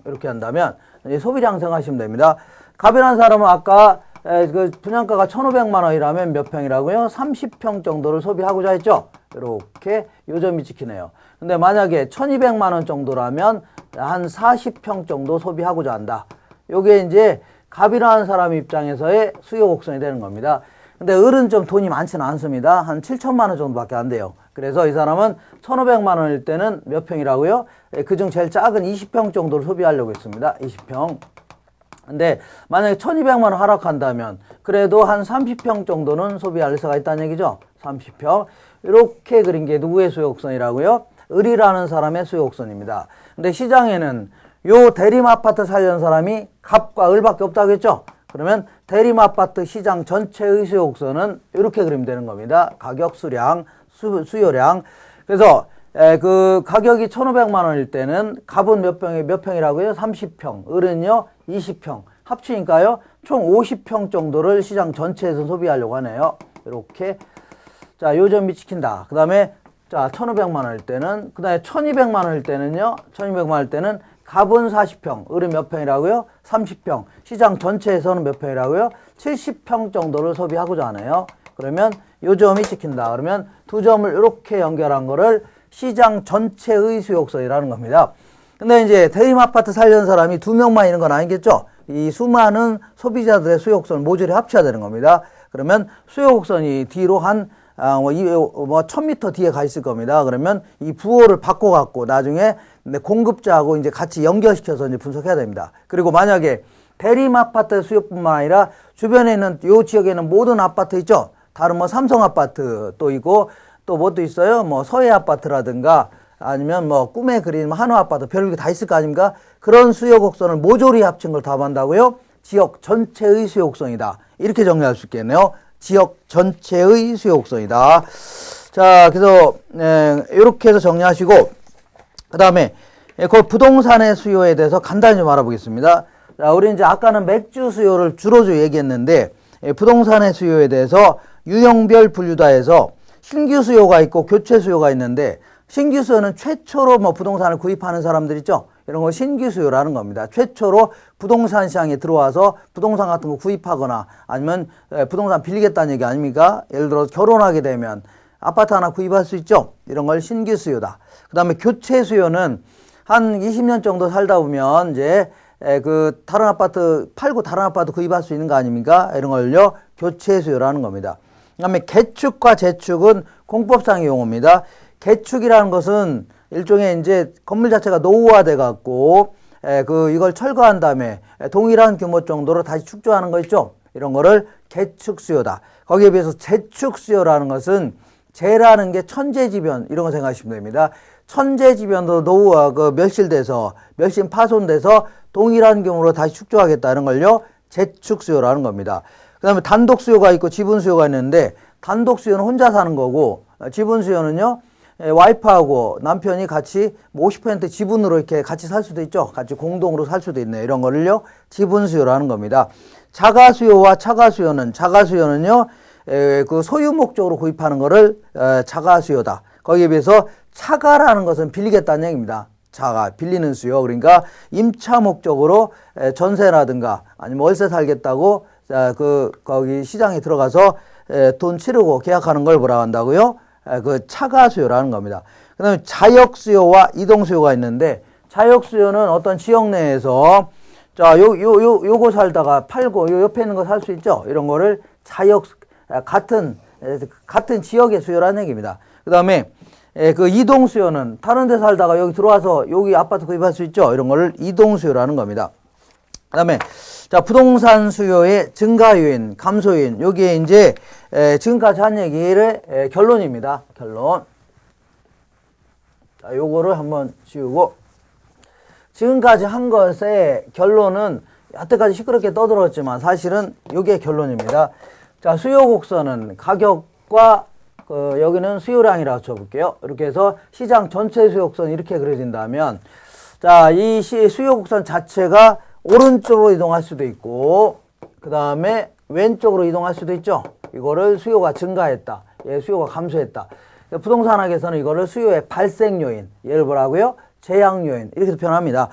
[SPEAKER 1] 이렇게 한다면 소비량 생각하시면 됩니다. 갑이라는 사람은 아까 그 분양가가 1,500만 원이라면 몇 평이라고요? 30평 정도를 소비하고자 했죠. 이렇게 요점이 찍히네요. 근데 만약에 1,200만 원 정도라면 한 40평 정도 소비하고자 한다. 요게 이제 갑이라는 사람 입장에서의 수요 곡선이 되는 겁니다. 근데 을은 좀 돈이 많지는 않습니다. 한 7천만 원 정도밖에 안 돼요. 그래서 이 사람은 1,500만 원일 때는 몇 평이라고요? 그중 제일 작은 20평 정도를 소비하려고 했습니다. 20평. 근데 만약에 1,200만 원 하락한다면 그래도 한 30평 정도는 소비할 수가 있다는 얘기죠. 30평. 이렇게 그린 게 누구의 수요 곡선이라고요? 을이라는 사람의 수요 곡선입니다. 근데 시장에는 요 대림 아파트 살려는 사람이 갑과 을밖에 없다고 했죠. 그러면 대림 아파트 시장 전체의 수요 곡선은 이렇게 그리면 되는 겁니다. 가격, 수량, 수요량. 그래서 그 가격이 1,500만 원일 때는 갑은 몇 평이라고요? 30평. 을은요? 20평. 합치니까요. 총 50평 정도를 시장 전체에서 소비하려고 하네요. 이렇게. 자, 요점이 찍힌다. 그 다음에 자, 1,500만 원일 때는, 그 다음에 1,200만 원일 때는요. 1,200만 원일 때는 갑은 40평, 을은 몇 평이라고요? 30평. 시장 전체에서는 몇 평이라고요? 70평 정도를 소비하고자 하네요. 그러면 요점이 찍힌다. 그러면 두 점을 이렇게 연결한 거를 시장 전체의 수요곡선이라는 겁니다. 근데 이제 대림 아파트 살려는 사람이 2명만 있는 건 아니겠죠? 이 수많은 소비자들의 수요곡선을 모조리 합쳐야 되는 겁니다. 그러면 수요곡선이 뒤로 한 1000m 뒤에 가 있을 겁니다. 그러면 이 부호를 바꿔갖고 나중에 공급자하고 이제 같이 연결시켜서 이제 분석해야 됩니다. 그리고 만약에 대림 아파트 수요뿐만 아니라 주변에 있는 요 지역에 있는 모든 아파트 있죠? 다른 뭐 삼성 아파트 또 있고 또 뭐 또 있어요? 뭐 서해 아파트라든가 아니면 뭐 꿈에 그린 한화 아파트 별게 다 있을 거 아닙니까? 그런 수요 곡선을 모조리 합친 걸 답한다고요? 지역 전체의 수요 곡선이다. 이렇게 정리할 수 있겠네요. 지역 전체의 수요 곡선이다. 자, 그래서 이렇게 해서 정리하시고 그 다음에 그 부동산의 수요에 대해서 간단히 좀 알아보겠습니다. 자, 우리 이제 아까는 맥주 수요를 주로 얘기했는데 부동산의 수요에 대해서 유형별 분류다 해서 신규 수요가 있고 교체 수요가 있는데 신규 수요는 최초로 뭐 부동산을 구입하는 사람들 있죠? 이런 걸 신규 수요라는 겁니다. 최초로 부동산 시장에 들어와서 부동산 같은 거 구입하거나 아니면 부동산 빌리겠다는 얘기 아닙니까? 예를 들어 결혼하게 되면 아파트 하나 구입할 수 있죠? 이런 걸 신규 수요다. 그 다음에 교체 수요는 한 20년 정도 살다 보면 이제 그 다른 아파트 팔고 다른 아파트 구입할 수 있는 거 아닙니까? 이런 걸요 교체 수요라는 겁니다. 그 다음에 개축과 재축은 공법상의 용어입니다. 개축이라는 것은 일종의 이제 건물 자체가 노후화돼 갖고 이걸 철거한 다음에 동일한 규모 정도로 다시 축조하는 거 있죠. 이런 거를 개축 수요다. 거기에 비해서 재축 수요라는 것은 재라는 게 천재지변 이런 거 생각하시면 됩니다. 천재지변도 노후화 멸실돼서 멸신 파손돼서 동일한 규모로 다시 축조하겠다는 걸요 재축 수요라는 겁니다. 그 다음에 단독 수요가 있고 지분 수요가 있는데 단독 수요는 혼자 사는 거고 지분 수요는요 와이프하고 남편이 같이 50% 지분으로 이렇게 같이 살 수도 있죠. 같이 공동으로 살 수도 있네. 이런 거를요 지분 수요라는 겁니다. 자가 수요와 차가 수요는 자가 수요는요 그 소유 목적으로 구입하는 거를 자가 수요다. 거기에 비해서 차가라는 것은 빌리겠다는 얘기입니다. 자가 빌리는 수요. 그러니까 임차 목적으로 전세라든가 아니면 월세 살겠다고 거기 시장에 들어가서 돈 치르고 계약하는 걸 뭐라고 한다고요? 그 차가 수요라는 겁니다. 그 다음에 자역 수요와 이동 수요가 있는데 자역 수요는 어떤 지역 내에서 자, 요거 살다가 팔고 요 옆에 있는 거 살 수 있죠? 이런 거를 자역, 같은 지역의 수요라는 얘기입니다. 그 다음에 그 이동 수요는 다른 데 살다가 여기 들어와서 여기 아파트 구입할 수 있죠? 이런 거를 이동 수요라는 겁니다. 그 다음에 자, 부동산 수요의 증가 요인, 감소 요인. 여기에 이제 지금까지 한 얘기를 결론입니다. 결론. 자, 요거를 한번 지우고 지금까지 한 것의 결론은 여태까지 시끄럽게 떠들었지만 사실은 요게 결론입니다. 자, 수요 곡선은 가격과 여기는 수요량이라고 쳐볼게요. 이렇게 해서 시장 전체 수요 곡선이 이렇게 그려진다면 자, 이 수요 곡선 자체가 오른쪽으로 이동할 수도 있고 그 다음에 왼쪽으로 이동할 수도 있죠. 이거를 수요가 증가했다. 수요가 감소했다. 부동산학에서는 이거를 수요의 발생 요인, 예를 뭐라고요? 제약 요인 이렇게 표현합니다.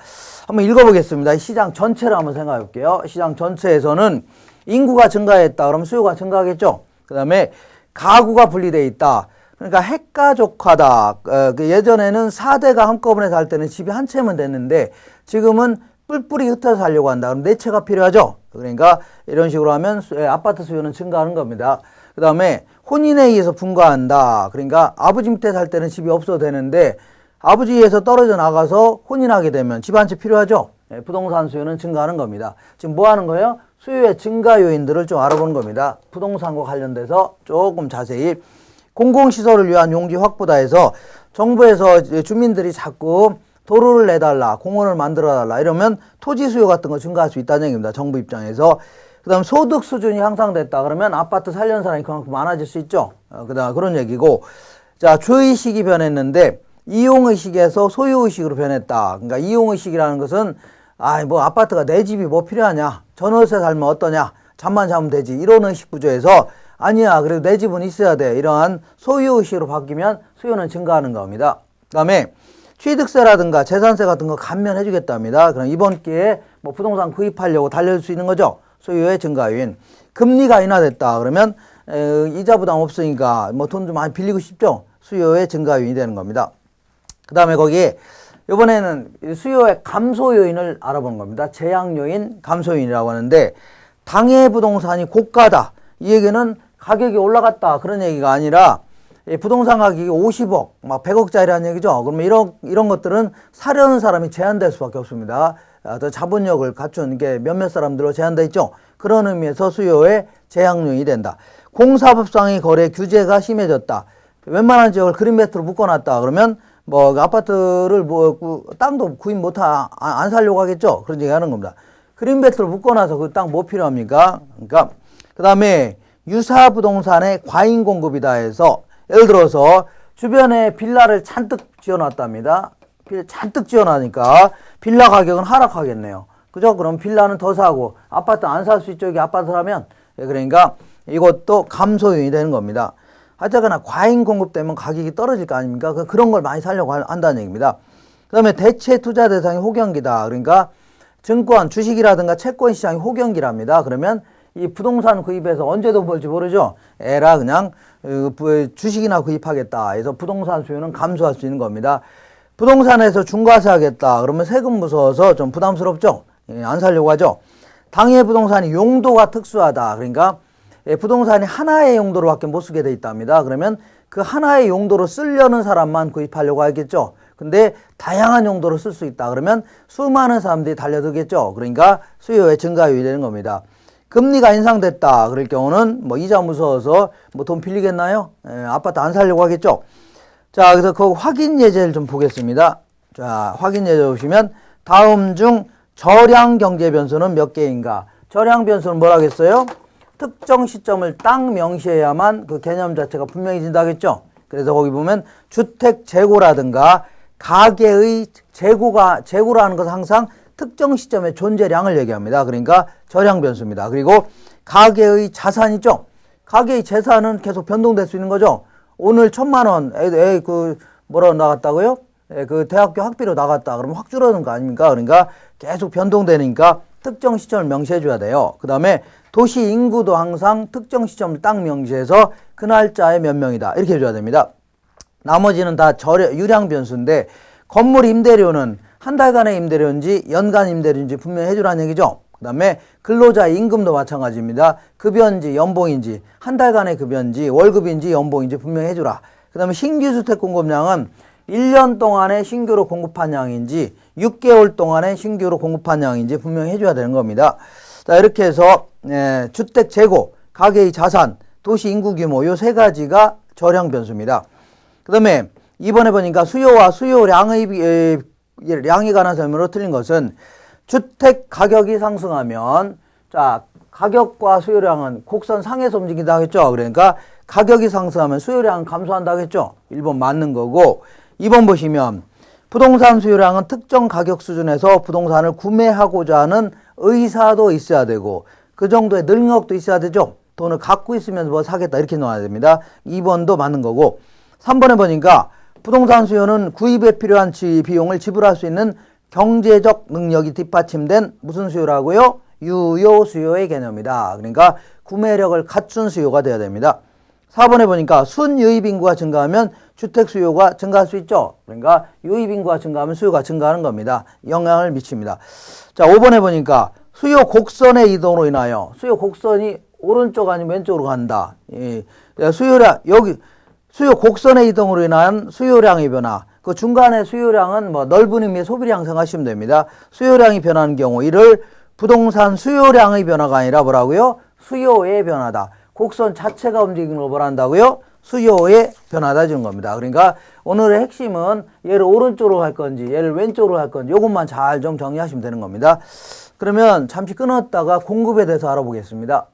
[SPEAKER 1] 한번 읽어보겠습니다. 시장 전체를 한번 생각해 볼게요. 시장 전체에서는 인구가 증가했다. 그러면 수요가 증가하겠죠. 그 다음에 가구가 분리되어 있다. 그러니까 핵가족화다. 예전에는 4대가 한꺼번에 살 때는 집이 한 채면 됐는데 지금은 뿔뿔이 흩어서 살려고 한다. 그럼 네 채가 필요하죠. 그러니까 이런 식으로 하면 아파트 수요는 증가하는 겁니다. 그 다음에 혼인에 의해서 분가한다. 그러니까 아버지 밑에 살 때는 집이 없어도 되는데 아버지에서 떨어져 나가서 혼인하게 되면 집 한 채 필요하죠. 부동산 수요는 증가하는 겁니다. 지금 뭐 하는 거예요? 수요의 증가 요인들을 좀 알아보는 겁니다. 부동산과 관련돼서 조금 자세히 공공시설을 위한 용지 확보다 해서 정부에서 주민들이 자꾸 도로를 내달라, 공원을 만들어달라 이러면 토지 수요 같은 거 증가할 수 있다는 얘기입니다. 정부 입장에서. 그 다음 소득 수준이 향상됐다 그러면 아파트 살려는 사람이 그만큼 많아질 수 있죠. 그 다음 그런 얘기고. 자, 주의식이 변했는데 이용의식에서 소유의식으로 변했다. 그러니까 이용의식이라는 것은 뭐 아파트가 내 집이 뭐 필요하냐, 전월세 살면 어떠냐, 잠만 자면 되지 이런 의식 구조에서 아니야 그래도 내 집은 있어야 돼 이러한 소유의식으로 바뀌면 수요는 증가하는 겁니다. 그 다음에 취득세라든가 재산세 같은 거 감면해 주겠답니다. 그럼 이번 기회에 뭐 부동산 구입하려고 달려줄 수 있는 거죠. 수요의 증가 요인. 금리가 인하됐다 그러면 이자 부담 없으니까 뭐 돈 좀 많이 빌리고 싶죠. 수요의 증가 요인이 되는 겁니다. 그 다음에 거기에 이번에는 수요의 감소 요인을 알아보는 겁니다. 제약 요인, 감소 요인이라고 하는데 당해 부동산이 고가다. 이 얘기는 가격이 올라갔다 그런 얘기가 아니라 부동산 가격이 50억, 막 100억짜리라는 얘기죠. 그러면 이런 것들은 사려는 사람이 제한될 수밖에 없습니다. 더 자본력을 갖춘 게 몇몇 사람들로 제한돼 있죠. 그런 의미에서 수요의 제약 요인이 된다. 공사법상의 거래 규제가 심해졌다. 웬만한 지역을 그린벨트로 묶어놨다. 그러면 뭐 아파트를 땅도 구입 안 살려고 하겠죠. 그런 얘기 하는 겁니다. 그린벨트로 묶어놔서 그 땅 뭐 필요합니까? 그러니까 그 다음에 유사 부동산의 과잉 공급이다 해서 예를 들어서 주변에 빌라를 잔뜩 지어놨답니다. 잔뜩 지어놔니까 빌라 가격은 하락하겠네요. 그죠? 그럼 빌라는 더 사고 아파트 안 살 수 있죠. 이게 아파트라면. 그러니까 이것도 감소 요인이 되는 겁니다. 하여튼거나 과잉 공급되면 가격이 떨어질 거 아닙니까? 그런 걸 많이 살려고 한다는 얘기입니다. 그 다음에 대체 투자 대상이 호경기다. 그러니까 증권, 주식이라든가 채권 시장이 호경기랍니다. 그러면 이 부동산 구입해서 언제도 볼지 모르죠. 에라 그냥 주식이나 구입하겠다 해서 부동산 수요는 감소할 수 있는 겁니다. 부동산에서 중과세 하겠다 그러면 세금 무서워서 좀 부담스럽죠. 안 살려고 하죠. 당해 부동산이 용도가 특수하다. 그러니까 부동산이 하나의 용도로밖에 못 쓰게 돼 있답니다. 그러면 그 하나의 용도로 쓰려는 사람만 구입하려고 하겠죠. 근데 다양한 용도로 쓸 수 있다. 그러면 수많은 사람들이 달려들겠죠. 그러니까 수요의 증가 요인이 되는 겁니다. 금리가 인상됐다. 그럴 경우는 뭐 이자 무서워서 뭐 돈 빌리겠나요? 아파트 안 살려고 하겠죠. 자, 그래서 그 확인 예제를 좀 보겠습니다. 자, 확인 예제 보시면 다음 중 저량 경제 변수는 몇 개인가? 저량 변수는 뭐라겠어요? 특정 시점을 딱 명시해야만 그 개념 자체가 분명해진다겠죠. 그래서 거기 보면 주택 재고라든가 가계의 재고라는 것은 항상 특정 시점의 존재량을 얘기합니다. 그러니까 저량 변수입니다. 그리고 가계의 자산이죠. 가계의 재산은 계속 변동될 수 있는 거죠. 오늘 1,000만 원, 뭐라고 나갔다고요? 그 대학교 학비로 나갔다. 그러면 확 줄어드는 거 아닙니까? 그러니까 계속 변동되니까 특정 시점을 명시해 줘야 돼요. 그 다음에 도시 인구도 항상 특정 시점을 딱 명시해서 그 날짜에 몇 명이다. 이렇게 해줘야 됩니다. 나머지는 다 유량 변수인데 건물 임대료는 한 달간의 임대료인지 연간 임대료인지 분명히 해주라는 얘기죠. 그 다음에 근로자 임금도 마찬가지입니다. 급여인지 연봉인지 한 달간의 급여인지 월급인지 연봉인지 분명히 해주라. 그 다음에 신규 주택 공급량은 1년 동안에 신규로 공급한 양인지 6개월 동안에 신규로 공급한 양인지 분명히 해줘야 되는 겁니다. 자, 이렇게 해서 주택 재고, 가계의 자산, 도시 인구 규모 요 세 가지가 저량 변수입니다. 그 다음에 이번에 보니까 수요와 수요량의 량에 관한 설명으로 틀린 것은 주택 가격이 상승하면 자 가격과 수요량은 곡선 상에서 움직인다 하겠죠. 그러니까 가격이 상승하면 수요량은 감소한다 하겠죠. 1번 맞는 거고 2번 보시면 부동산 수요량은 특정 가격 수준에서 부동산을 구매하고자 하는 의사도 있어야 되고 그 정도의 능력도 있어야 되죠. 돈을 갖고 있으면 뭐 사겠다 이렇게 놓아야 됩니다. 2번도 맞는 거고 3번에 보니까 부동산 수요는 구입에 필요한 비용을 지불할 수 있는 경제적 능력이 뒷받침된 무슨 수요라고요? 유효 수요의 개념이다. 그러니까 구매력을 갖춘 수요가 되어야 됩니다. 4번에 보니까 순유입 인구가 증가하면 주택 수요가 증가할 수 있죠. 그러니까 유입 인구가 증가하면 수요가 증가하는 겁니다. 영향을 미칩니다. 자, 5번에 보니까 수요 곡선의 이동으로 인하여 수요 곡선이 오른쪽 아니면 왼쪽으로 간다. 수요량 여기 수요 곡선의 이동으로 인한 수요량의 변화. 그 중간에 수요량은 뭐 넓은 의미의 소비량 생각하시면 됩니다. 수요량이 변하는 경우 이를 부동산 수요량의 변화가 아니라 뭐라고요? 수요의 변화다. 곡선 자체가 움직이는 걸 뭐라 한다고요? 수요의 변화다 주는 겁니다. 그러니까 오늘의 핵심은 얘를 오른쪽으로 갈 건지 얘를 왼쪽으로 갈 건지 이것만 잘 좀 정리하시면 되는 겁니다. 그러면 잠시 끊었다가 공급에 대해서 알아보겠습니다.